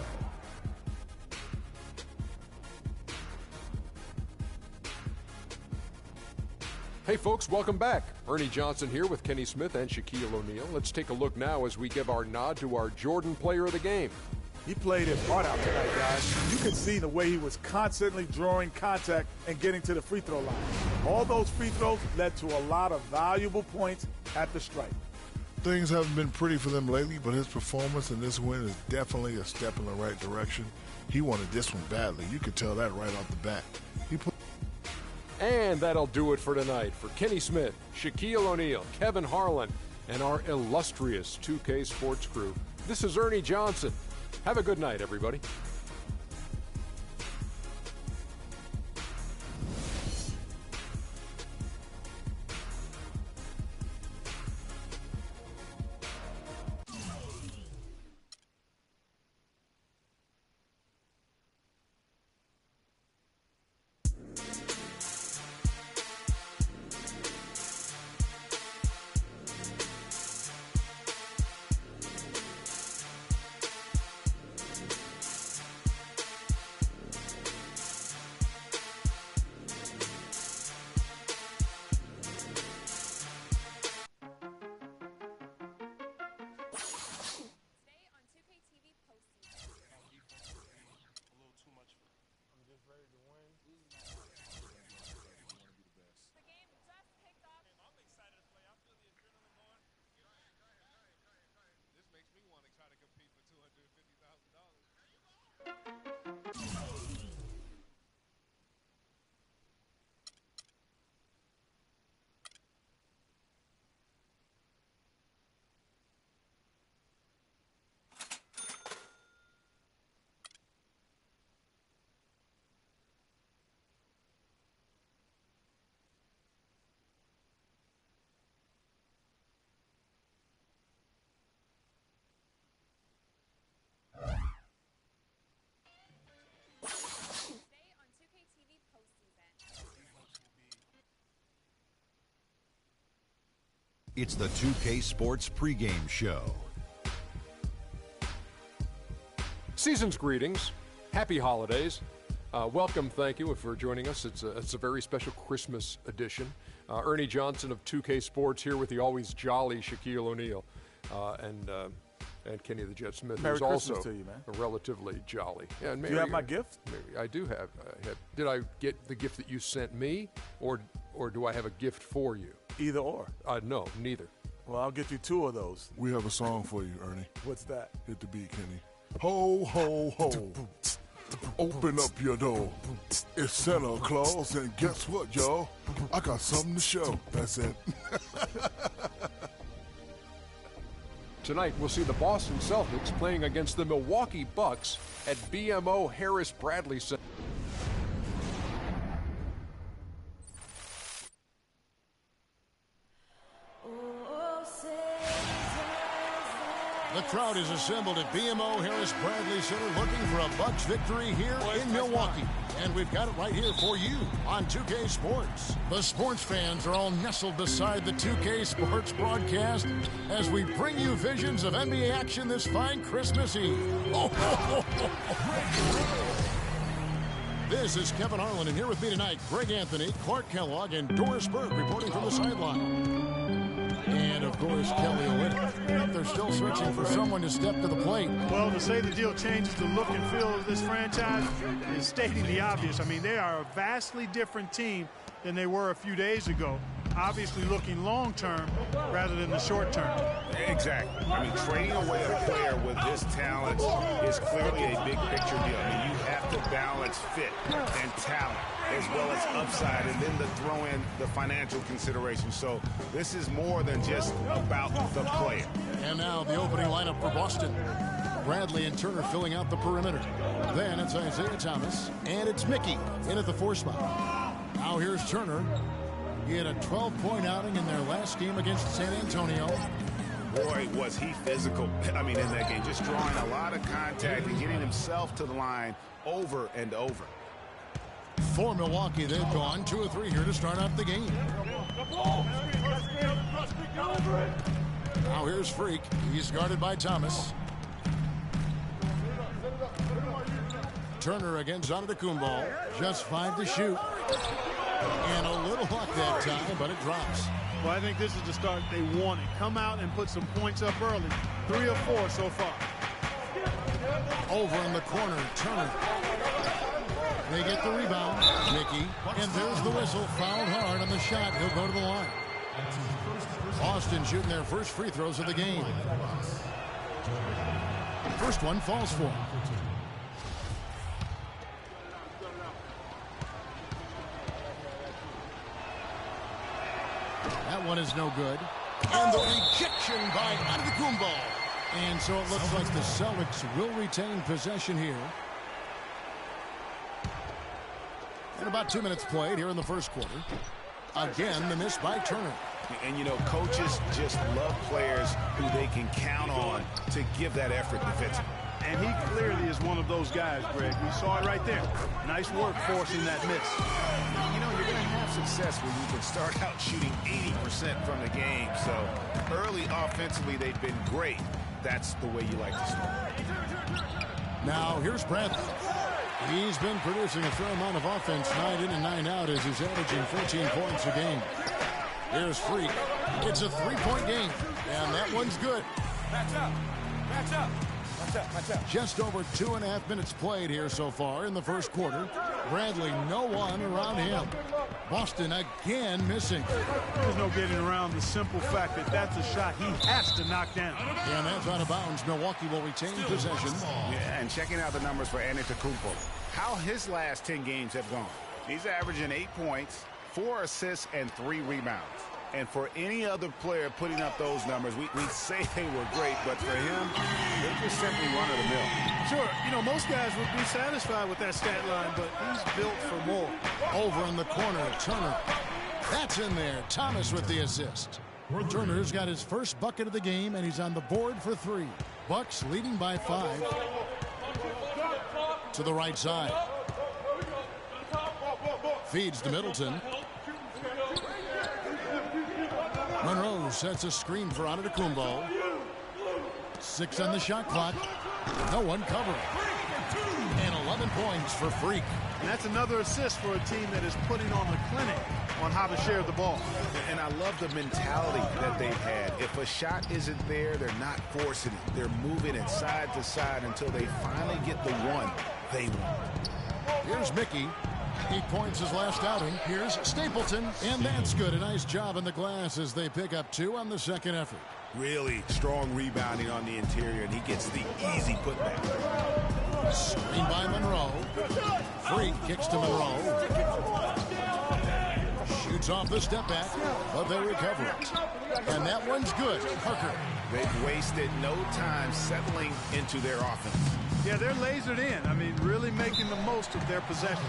B: Hey folks, welcome back. Ernie Johnson here with Kenny Smith and Shaquille O'Neal. Let's take a look now as we give our nod to our Jordan player of the game.
K: He played his heart out tonight, guys. You could see the way he was constantly drawing contact and getting to the free throw line. All those free throws led to a lot of valuable points at the stripe.
C: Things haven't been pretty for them lately, but his performance in this win is definitely a step in the right direction. He wanted this one badly. You could tell that right off the bat.
B: And that'll do it for tonight. For Kenny Smith, Shaquille O'Neal, Kevin Harlan, and our illustrious 2K Sports crew, this is Ernie Johnson. Have a good night, everybody.
A: It's the 2K Sports pregame show.
B: Season's greetings. Happy holidays. Welcome, thank you for joining us. It's a very special Christmas edition. Ernie Johnson of 2K Sports here with the always jolly Shaquille O'Neal and Kenny the Jet Smith,
K: Merry
B: who's
K: Christmas
B: also
K: to you, man.
B: relatively jolly. Yeah, and
K: Do you have my gift?
B: Maybe I do have. Did I get the gift that you sent me, or do I have a gift for you?
K: Either or.
B: No, neither.
K: Well, I'll get you 2 of those.
C: We have a song for you, Ernie.
K: What's that?
C: Hit the beat, Kenny. Ho, ho, ho. Open up your door. It's Santa Claus, and guess what, y'all? I got something to show. That's it.
B: Tonight, we'll see the Boston Celtics playing against the Milwaukee Bucks at BMO Harris Bradley Center.
D: The crowd is assembled at BMO Harris Bradley Center looking for a Bucks victory here in Milwaukee. And we've got it right here for you on 2K Sports. The sports fans are all nestled beside the 2K Sports broadcast as we bring you visions of NBA action this fine Christmas Eve. This is Kevin Harlan, and here with me tonight, Greg Anthony, Clark Kellogg, and Doris Burke reporting from the sideline. And, of course, Kelly Olynyk. They're still searching for someone to step to the plate.
F: Well, to say the deal changes the look and feel of this franchise is stating the obvious. I mean, they are a vastly different team than they were a few days ago. Obviously looking long-term rather than the short-term.
E: Exactly. I mean, trading away a player with this talent is clearly a big-picture deal. I mean, you have to balance fit and talent as well as upside, and then to throw in the financial considerations. So this is more than just about the player.
D: And now the opening lineup for Boston. Bradley and Turner filling out the perimeter. Then it's Isaiah Thomas, and it's Mickey in at the 4 spot. Now here's Turner. He had a 12-point outing in their last game against San Antonio.
E: Boy, was he physical. I mean, in that game, just drawing a lot of contact and getting himself to the line over and over.
D: For Milwaukee, they've gone 2 of 3 here to start out the game. Now here's Freak. He's guarded by Thomas. Turner against Antetokounmpo. Just 5 to shoot. And a little luck that time, but it drops.
F: Well, I think this is the start they wanted. Come out and put some points up early. 3 of 4 so far.
D: Over in the corner, Turner. They get the rebound. Mickey. And there's the whistle. Fouled hard on the shot. He'll go to the line. Boston shooting their first free throws of the game. First one falls for him. That one is no good. And the rejection by Antetokounmpo. And so it looks like the Celtics will retain possession here. And about 2 minutes played here in the first quarter. Again, the miss by Turner.
E: And, you know, coaches just love players who they can count on to give that effort defensively.
F: And he clearly is one of those guys, Greg. We saw it right there. Nice work forcing that miss.
E: You know, you're going to have success when you can start out shooting 80% from the game. So early offensively, they've been great. That's the way you like to start.
D: Now, here's Bradley. He's been producing a fair amount of offense night in and night out as he's averaging 14 points a game. Here's Freak. It's a 3-point game, and that one's good.
I: Match up. Match up.
D: Just over 2.5 minutes played here so far in the first quarter. Bradley, no one around him. Boston again missing.
F: There's no getting around the simple fact that that's a shot he has to knock down.
D: And that's out of bounds. Milwaukee will retain possession.
E: Yeah, and checking out the numbers for Antetokounmpo. How his last 10 games have gone. He's averaging 8 points, 4 assists, and 3 rebounds. And for any other player putting up those numbers, we'd say they were great, but for him, they're just simply run-of-the-mill.
F: Sure, you know, most guys would be satisfied with that stat line, but he's built for more.
D: Over in the corner, Turner. That's in there. Thomas with the assist. Turner's got his first bucket of the game, and he's on the board for 3. Bucks leading by 5. To the right side. Feeds to Middleton. Monroe sets a screen for Antetokounmpo. 6 on the shot clock. No one covered. And 11 points for Freak.
F: And that's another assist for a team that is putting on the clinic on how to share the ball.
E: And I love the mentality that they've had. If a shot isn't there, they're not forcing it. They're moving it side to side until they finally get the one they want.
D: Here's Mickey. 8 points his last outing. Here's Stapleton. And that's good. A nice job in the glass as they pick up 2 on the second effort.
E: Really strong rebounding on the interior, and he gets the easy putback.
D: Screen by Monroe. Freak kicks to Monroe. Shoots off the step back, but they recover it. And that one's good. Parker.
E: They've wasted no time settling into their offense.
F: Yeah, they're lasered in. I mean, really making the most of their possession.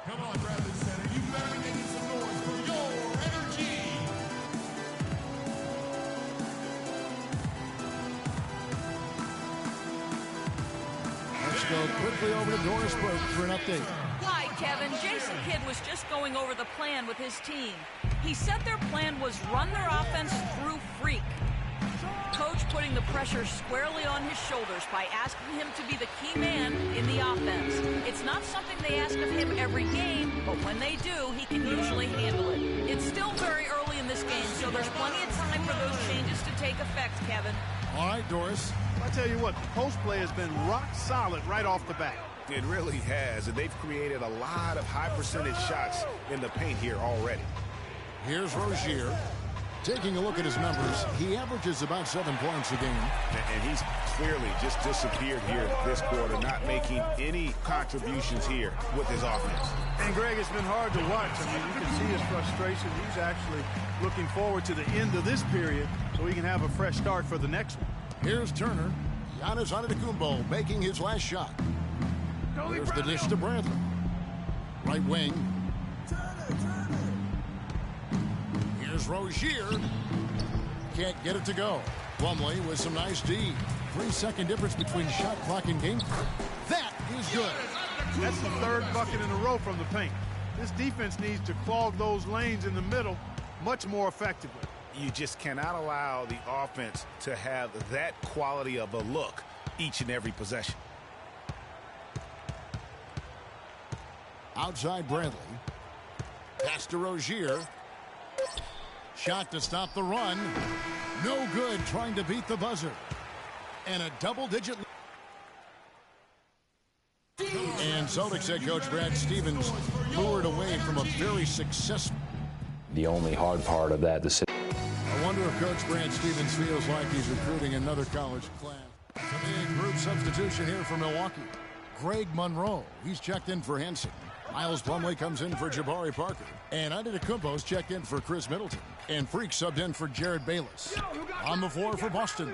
L: Come on, Bradley Center. You better be making some noise for your energy.
D: Let's go quickly over to Doris Burke for an update.
G: Hi, Kevin. Jason Kidd was just going over the plan with his team. He said their plan was run their offense through Freak. Coach putting the pressure squarely on his shoulders by asking him to be the key man in the offense. It's not something they ask of him every game, but when they do, he can usually handle it. It's still very early in this game, so there's plenty of time for those changes to take effect, Kevin.
D: All right, Doris.
F: I tell you what, the post play has been rock solid right off the bat.
E: It really has, and they've created a lot of high percentage shots in the paint here already.
D: Here's Rozier. Taking a look at his numbers, he averages about 7 points a game.
E: And he's clearly just disappeared here this quarter, not making any contributions here with his offense.
F: And, Greg, it's been hard to watch. I mean, you can see his frustration. He's actually looking forward to the end of this period so he can have a fresh start for the next one.
D: Here's Turner. Giannis Antetokounmpo making his last shot. There's the dish to Bradley. Right wing. Here's Rozier. Can't get it to go. Plumlee with some nice D. 3-second difference between shot clock and game clock. That is good.
F: That's the third bucket in a row from the paint. This defense needs to clog those lanes in the middle much more effectively.
E: You just cannot allow the offense to have that quality of a look each and every possession.
D: Outside Bradley. Pass to Rozier. Shot to stop the run. No good, trying to beat the buzzer. And a double-digit. And Celtics head coach Brad Stevens lured away from a very successful.
O: The only hard part of that decision.
D: I wonder if Coach Brad Stevens feels like he's recruiting another college class. Big group substitution here for Milwaukee. Greg Monroe, he's checked in for Henson. Miles Plumlee comes in for Jabari Parker. And Antetokounmpo's checked in for Chris Middleton. And Freak subbed in for Jared Bayless. On the floor for Boston,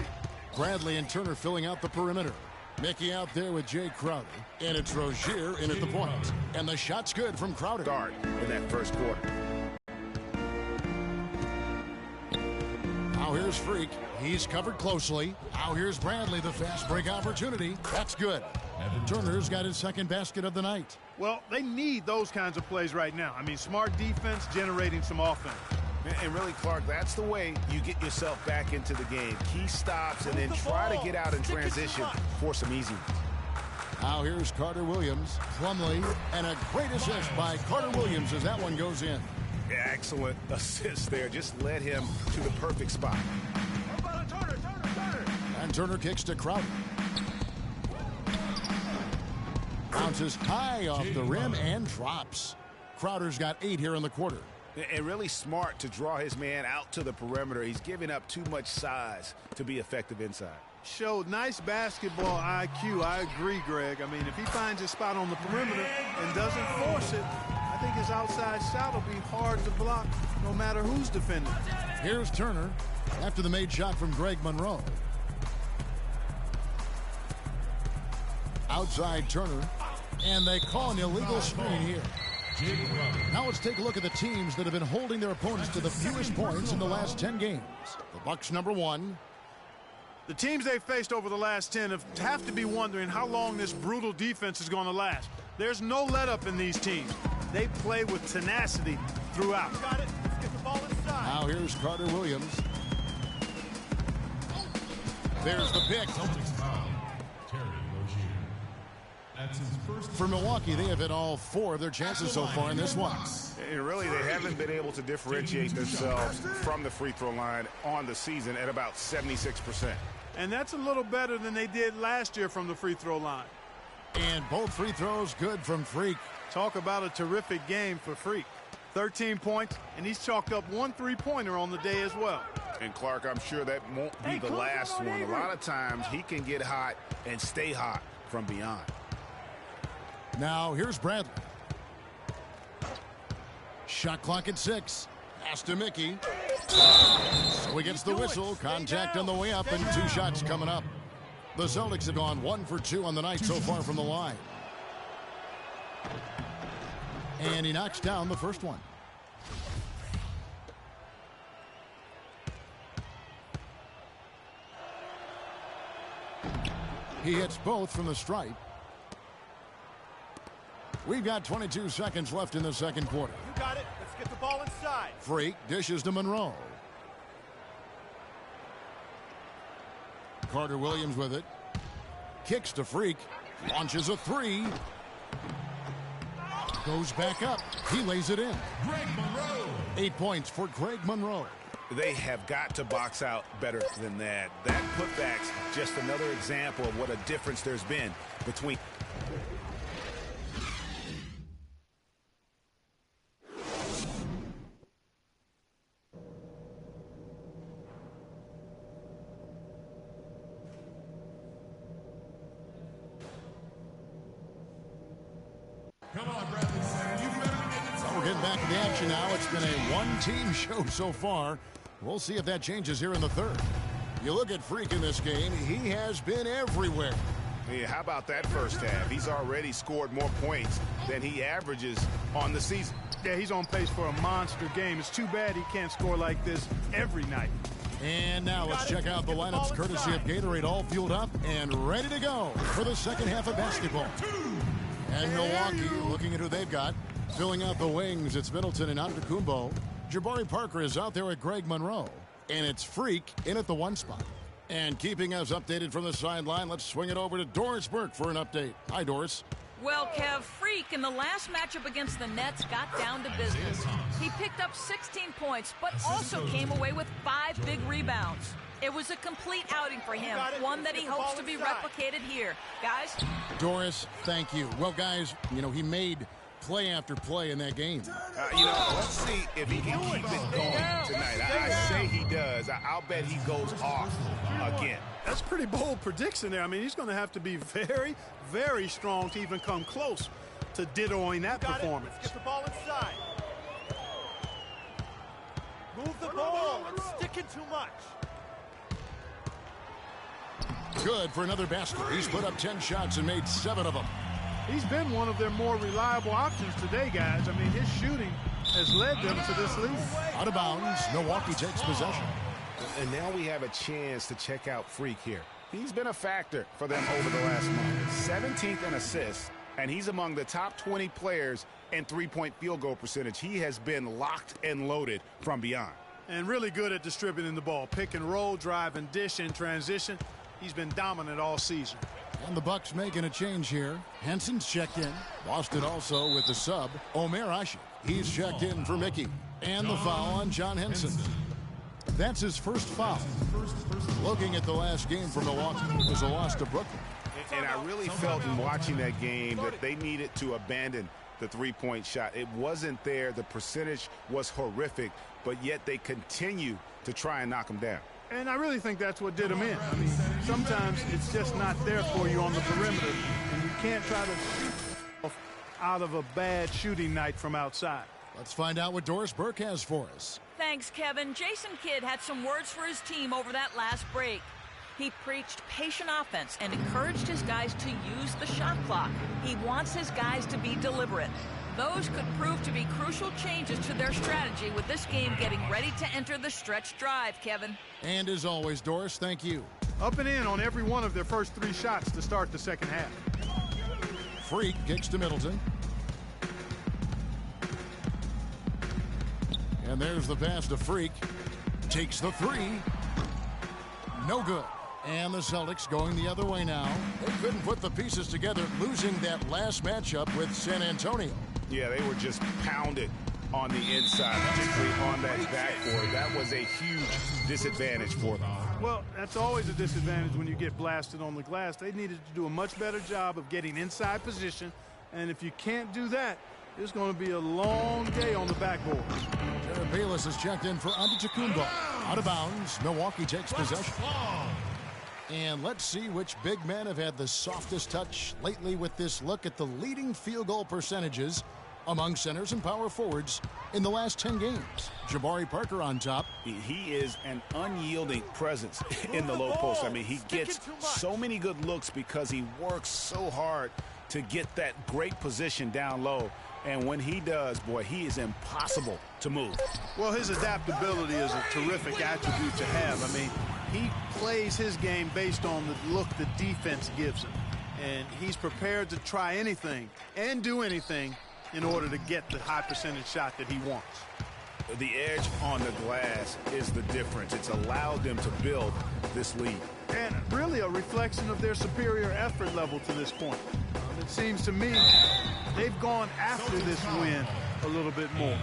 D: Bradley and Turner filling out the perimeter. Mickey out there with Jay Crowder. And it's Rozier in at the point. And the shot's good from Crowder.
E: Guard in that first quarter.
D: Now here's Freak. He's covered closely. Now here's Bradley, the fast break opportunity. That's good. Turner's got his second basket of the night.
F: Well, they need those kinds of plays right now. I mean, smart defense generating some offense.
E: And really, Clark, that's the way you get yourself back into the game. Key stops and then try to get out in transition for some easy ones.
D: Now here's Carter Williams, Plumlee, and a great assist by Carter Williams as that one goes in.
E: Excellent assist there. Just led him to the perfect spot.
D: And Turner kicks to Crowder. Bounces high off the rim and drops. Crowder's got 8 here in the quarter.
E: And really smart to draw his man out to the perimeter. He's giving up too much size to be effective inside.
F: Showed nice basketball IQ. I agree, Greg. I mean, if he finds his spot on the perimeter and doesn't force it, I think his outside shot will be hard to block no matter who's defending.
D: Here's Turner after the made shot from Greg Monroe. Outside Turner, and they call an illegal screen here. Now let's take a look at the teams that have been holding their opponents to the fewest points in the last 10 games. The Bucks #1,
F: The teams they've faced over the last 10 have to be wondering how long this brutal defense is going to last. There's no let-up in these teams. They play with tenacity throughout.
I: Got it. Let's get the ball inside.
D: Now here's Carter Williams. There's the pick. For Milwaukee, they have hit all 4 of their chances so far in this one.
E: And really, they haven't been able to differentiate themselves from the free throw line on the season at about 76%.
F: And that's a little better than they did last year from the free throw line.
D: And both free throws good from Freak.
F: Talk about a terrific game for Freak. 13 points, and he's chalked up 1 3-pointer on the day as well.
E: And Clark, I'm sure that won't be the last one. A lot of times he can get hot and stay hot from beyond.
D: Now here's Bradley. Shot clock at 6. Pass to Mickey. So he gets the whistle. Contact on the way up and 2 shots coming up. The Celtics have gone 1 for 2 on the night so far from the line. And he knocks down the first one. He hits both from the stripe. We've got 22 seconds left in the second quarter.
I: You got it. Let's get the ball inside.
D: Freak dishes to Monroe. Carter Williams with it. Kicks to Freak. Launches a 3. Goes back up. He lays it in.
L: Greg Monroe.
D: 8 points for Greg Monroe.
E: They have got to box out better than that. That putback's just another example of what a difference there's been between.
L: Come on, Bradley Center. You better be making some.
D: We're getting back to the action now. It's been a one-team show so far. We'll see if that changes here in the third. You look at Freak in this game, he has been everywhere.
E: Yeah, how about that first half? He's already scored more points than he averages on the season.
F: Yeah, he's on pace for a monster game. It's too bad he can't score like this every night.
D: And now let's check out the lineups courtesy of Gatorade, all fueled up and ready to go for the second half of basketball. And Milwaukee, looking at who they've got, filling out the wings, it's Middleton and Antetokounmpo. Jabari Parker is out there with Greg Monroe. And it's Freak in at the 1 spot. And keeping us updated from the sideline, let's swing it over to Doris Burke for an update. Hi, Doris.
G: Well, Kev, Freak in the last matchup against the Nets got down to business. He picked up 16 points, but also came away with 5 big rebounds. It was a complete outing for him, one that he hopes to be replicated here. Guys?
D: Doris, thank you. Well, guys, you know, he made play after play in that game.
E: Let's see if he can keep it going tonight. I say he does. I'll bet he goes off again.
F: That's a pretty bold prediction there. I mean, he's going to have to be very, very strong to even come close to dittoing that performance.
I: Let's get the ball inside. Move the ball. It's sticking too much.
D: Good for another basket. He's put up 10 shots and made 7 of them.
F: He's been one of their more reliable options today, guys. I mean, his shooting has led them to this lead.
D: Out of bounds, Milwaukee takes possession.
E: And now we have a chance to check out Freak here. He's been a factor for them over the last month. 17th in assists, and he's among the top 20 players in three-point field goal percentage. He has been locked and loaded from beyond.
F: And really good at distributing the ball. Pick and roll, drive and dish in transition. He's been dominant all season.
D: And the Bucks making a change here. Henson's checked in. Boston also with the sub, Omer Asik. He's checked in for Mickey. And the foul on John Henson. That's his first foul. Looking at the last game for Milwaukee, it was a loss to Brooklyn.
E: And I really felt in watching that game that they needed to abandon the three-point shot. It wasn't there. The percentage was horrific, but yet they continue to try and knock them down.
F: And I really think that's what did him in. I mean, sometimes it's just not there for you on the perimeter, and you can't try to shoot out of a bad shooting night from outside.
D: Let's find out what Doris Burke has for us.
G: Thanks, Kevin. Jason Kidd had some words for his team over that last break. He preached patient offense and encouraged his guys to use the shot clock. He wants his guys to be deliberate. Those could prove to be crucial changes to their strategy with this game getting ready to enter the stretch drive, Kevin.
D: And as always, Doris, thank you.
F: up and in on every one of their first 3 shots to start the second half.
D: Freak kicks to Middleton. And there's the pass to Freak. Takes the 3. No good. And the Celtics going the other way now. They couldn't put the pieces together, losing that last matchup with San Antonio.
E: Yeah, they were just pounded on the inside, particularly on that backboard. That was a huge disadvantage for them.
F: Well, that's always a disadvantage when you get blasted on the glass. They needed to do a much better job of getting inside position, and if you can't do that, it's going to be a long day on the backboard.
D: Jared Bayless is checked in for Antetokounmpo. Out of bounds, Milwaukee takes possession. And let's see which big men have had the softest touch lately with this look at the leading field goal percentages among centers and power forwards in the last 10 games. Jabari Parker on top.
E: He is an unyielding presence in the low post. I mean, he gets so many good looks because he works so hard to get that great position down low. And when he does, boy, he is impossible to move.
F: Well, his adaptability is a terrific attribute to have. I mean, he plays his game based on the look the defense gives him. And he's prepared to try anything and do anything in order to get the high percentage shot that he wants.
E: The edge on the glass is the difference. It's allowed them to build this lead.
F: And really a reflection of their superior effort level to this point. It seems to me they've gone after this win a little bit more.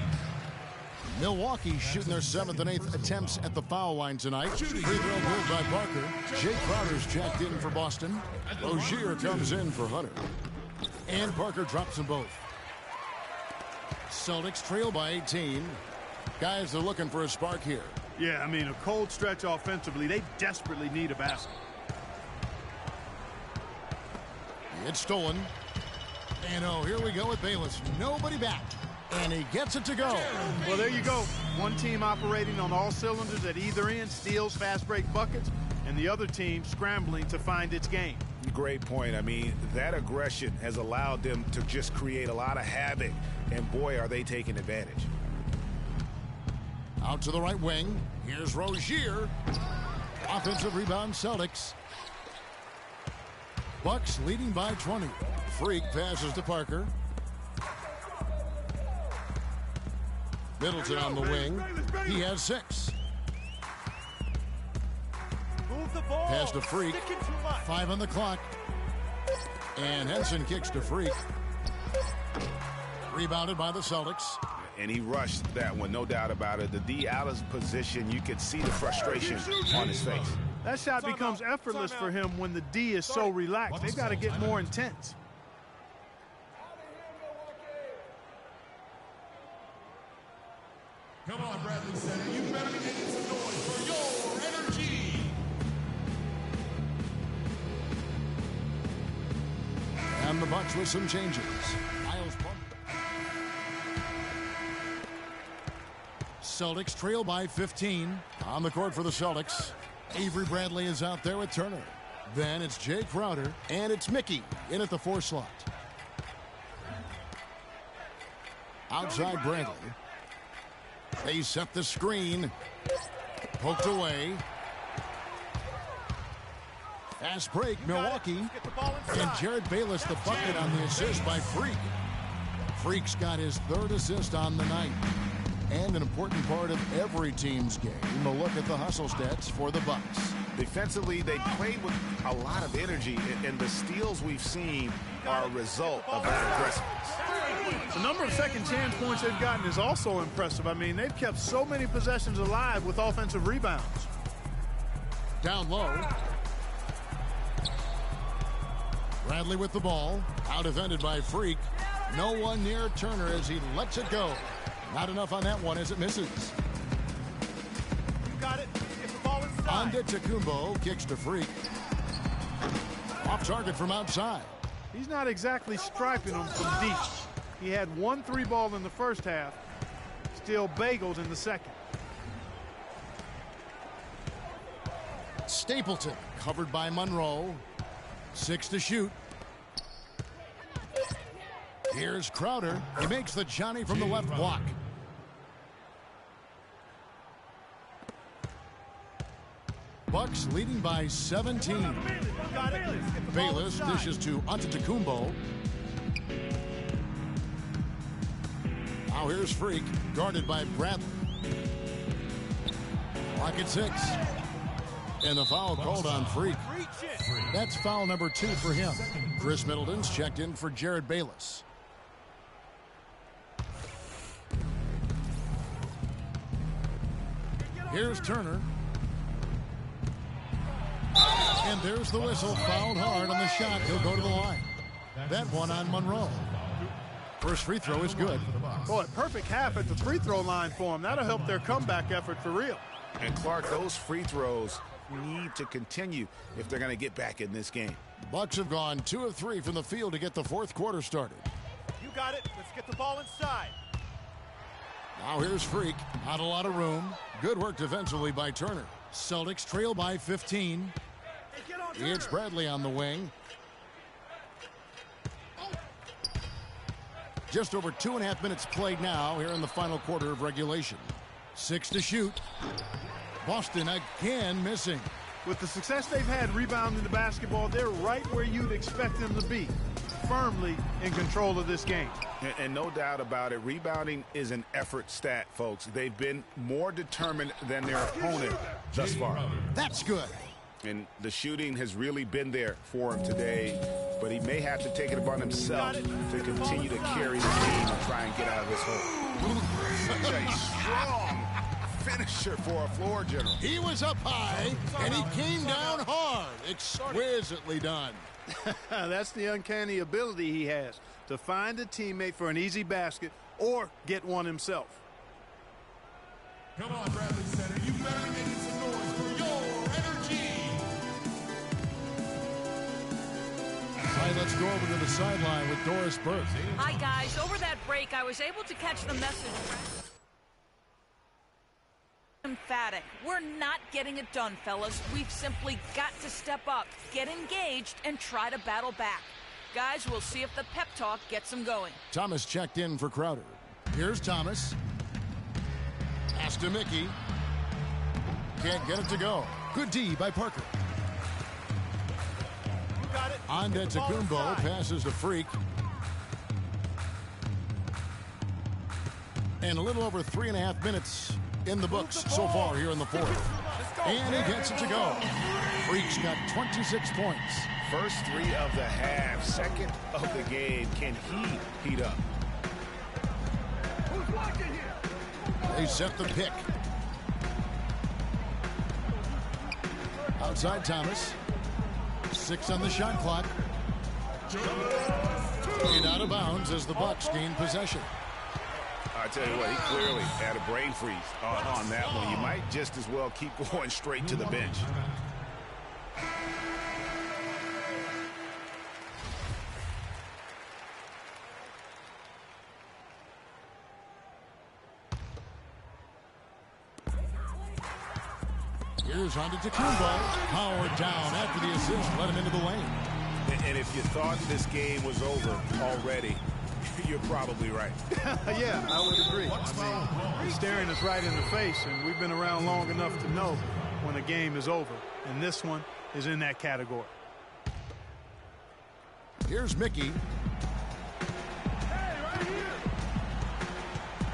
D: Milwaukee shooting their 7th and 8th attempts at the foul line tonight. Free throw good by Parker. Jake Crowder's checked in for Boston. Rozier comes in for Hunter. And Parker drops them both. Celtics trail by 18. Guys are looking for a spark here.
F: Yeah, I mean, a cold stretch offensively. They desperately need a basket.
D: It's stolen. And oh, here we go with Bayless. Nobody back. And he gets it to go.
F: Well, there you go. One team operating on all cylinders at either end, steals, fast break buckets, and the other team scrambling to find its game.
E: Great point. I mean, that aggression has allowed them to just create a lot of havoc. And boy, are they taking advantage.
D: Out to the right wing. Here's Rozier. Offensive rebound, Celtics. Bucks leading by 20. Freak passes to Parker. Middleton on the wing. He has 6.
I: Move the ball.
D: Pass to Freak. 5 on the clock. And Henson kicks to Freak. Rebounded by the Celtics.
E: And he rushed that one, no doubt about it. The D out of position, you could see the frustration on his face.
F: That shot becomes effortless for him when the D is so relaxed. They've got to get more intense.
L: Come on, Bradley Center. You better be making some noise for your energy.
D: And the Bucks with some changes. Miles Pump. Celtics trail by 15. On the court for the Celtics. Avery Bradley is out there with Turner. Then it's Jay Crowder, and it's Mickey in at the 4 slot. Outside Bradley. They set the screen. Poked away. Fast break, Milwaukee. And Jared Bayless the bucket on the assist by Freak. Freak's got his 3rd assist on the night. And an important part of every team's game, a look at the hustle stats for the Bucks.
E: Defensively, they played with a lot of energy, and the steals we've seen are a result of that aggressiveness.
F: The number of second chance points they've gotten is also impressive. I mean, they've kept so many possessions alive with offensive rebounds.
D: Down low. Bradley with the ball. Out defended by Freak. No one near Turner as he lets it go. Not enough on that one as it misses.
I: You got it. Get the ball inside.
D: Antetokounmpo kicks to Freak. Off target from outside.
F: He's not exactly striping them from deep. He had 1 3-ball in the first half. Still bagels in the second.
D: Stapleton covered by Monroe. 6 to shoot. Here's Crowder. He makes the Johnny from the left block. Bucks leading by 17. Bayless dishes to Antetokounmpo. Now here's Freak, guarded by Bradley. Clock at 6. And the foul called on Freak. That's foul number 2 for him. Chris Middleton's checked in for Jared Bayless. Here's Turner. And there's the whistle. Fouled hard on the shot. He'll go to the line. That one on Monroe. First free throw is good.
F: Boy, perfect half at the free throw line for him. That'll help their comeback effort for real.
E: And Clark, those free throws need to continue if they're going to get back in this game.
D: Bucks have gone 2 of 3 from the field to get the fourth quarter started.
I: You got it. Let's get the ball inside.
D: Now here's Freak. Not a lot of room. Good work defensively by Turner. Celtics trail by 15. It's Bradley on the wing. Just over 2.5 minutes played now here in the final quarter of regulation. 6 to shoot. Boston again missing.
F: With the success they've had rebounding the basketball, they're right where you'd expect them to be. Firmly in control of this game.
E: And no doubt about it, rebounding is an effort stat, folks. They've been more determined than their opponent thus far.
D: That's good.
E: And the shooting has really been there for him today, but he may have to take it upon himself to continue to carry the team and try and get out of this hole. Such a strong finisher for a floor general.
D: He was up high, and he came down hard. Exquisitely done.
F: That's the uncanny ability he has to find a teammate for an easy basket or get one himself.
L: Come on, Bradley Center. You better be making some noise for your energy.
D: All right, let's go over to the sideline with Doris Burke.
G: Hi, guys. Over that break, I was able to catch the message. Emphatic. We're not getting it done, fellas. We've simply got to step up, get engaged, and try to battle back. Guys, we'll see if the pep talk gets them going.
D: Thomas checked in for Crowder. Here's Thomas. Pass to Mickey. Can't get it to go. Good D by Parker.
I: You got it.
D: On to Antetokounmpo. Passes to Freak. And a little over 3.5 minutes in the books so far here in the fourth. And he gets it to go. Freak's got 26 points.
E: First 3 of the half, second of the game. Can he heat up?
D: They set the pick. Outside Thomas. 6 on the shot clock. And out of bounds as the Bucks gain possession.
E: I tell you what, he clearly had a brain freeze on that one. You might just as well keep going straight to the bench.
D: Here's Antetokounmpo. Powered down after the assist. Let him into the lane.
E: And if you thought this game was over already, you're probably right.
F: Yeah, I would agree. I mean, he's staring us right in the face, and we've been around long enough to know when a game is over. And this one is in that category.
D: Here's Mickey.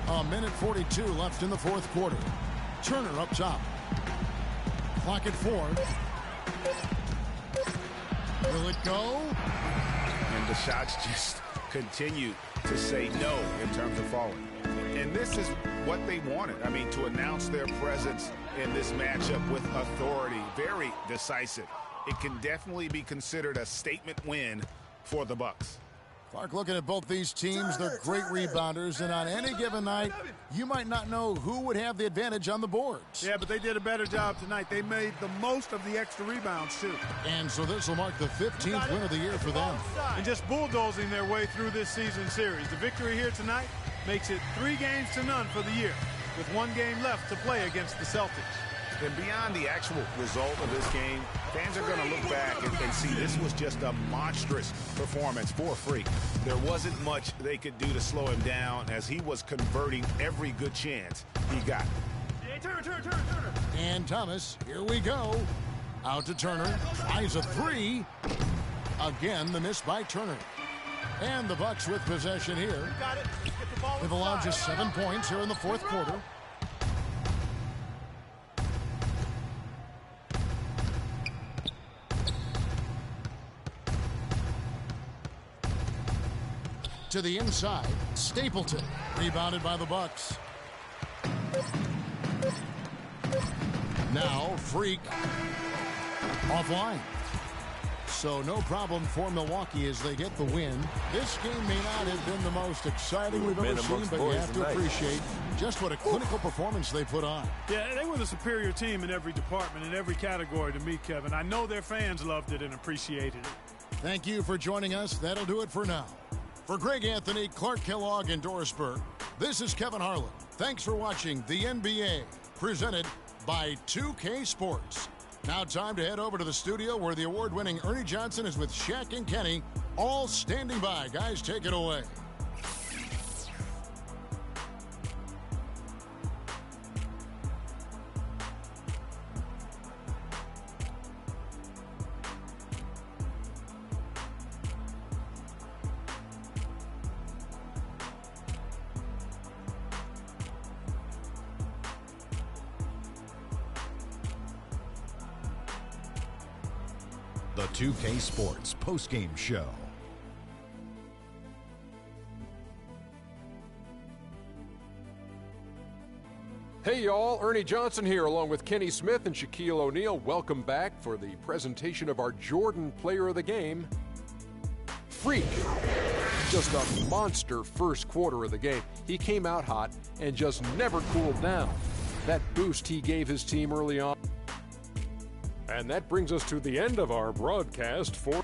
D: A minute 42 left in the fourth quarter. Turner up top. Clock at 4. Will it go?
E: And the shots just continue to say no in terms of falling. And this is what they wanted. I mean, to announce their presence in this matchup with authority. Very decisive. It can definitely be considered a statement win for the Bucks.
D: Clark, looking at both these teams, they're great rebounders, and on any given night, you might not know who would have the advantage on the boards.
F: Yeah, but they did a better job tonight. They made the most of the extra rebounds, too.
D: And so this will mark the 15th win of the year for them.
F: And just bulldozing their way through this season series. The victory here tonight makes it 3-0 for the year, with 1 game left to play against the Celtics.
E: And beyond the actual result of this game, fans are going to look back and see this was just a monstrous performance for Freak. There wasn't much they could do to slow him down as he was converting every good chance he got.
I: Hey, Turner.
D: And Thomas, here we go. Out to Turner. Tries a three. Again, the miss by Turner. And the Bucks with possession here.
I: Got it. Get the ball.
D: They've allowed just 7 points here in the fourth quarter. To the inside, Stapleton. Rebounded by the Bucks. Now, Freak. Offline. So no problem for Milwaukee as they get the win. This game may not have been the most exciting we've ever seen, but you have to appreciate just what a clinical performance they put on.
F: Yeah, they were the superior team in every department, in every category to me, Kevin. I know their fans loved it and appreciated it.
D: Thank you for joining us. That'll do it for now. For Greg Anthony, Clark Kellogg, and Doris Burke, this is Kevin Harlan. Thanks for watching the NBA, presented by 2K Sports. Now time to head over to the studio where the award-winning Ernie Johnson is with Shaq and Kenny, all standing by. Guys, take it away.
A: The 2K Sports postgame show.
B: Hey y'all, Ernie Johnson here along with Kenny Smith and Shaquille O'Neal. Welcome back for the presentation of our Jordan Player of the Game, Freak. Just a monster first quarter of the game. He came out hot and just never cooled down. That boost he gave his team early on. And that brings us to the end of our broadcast for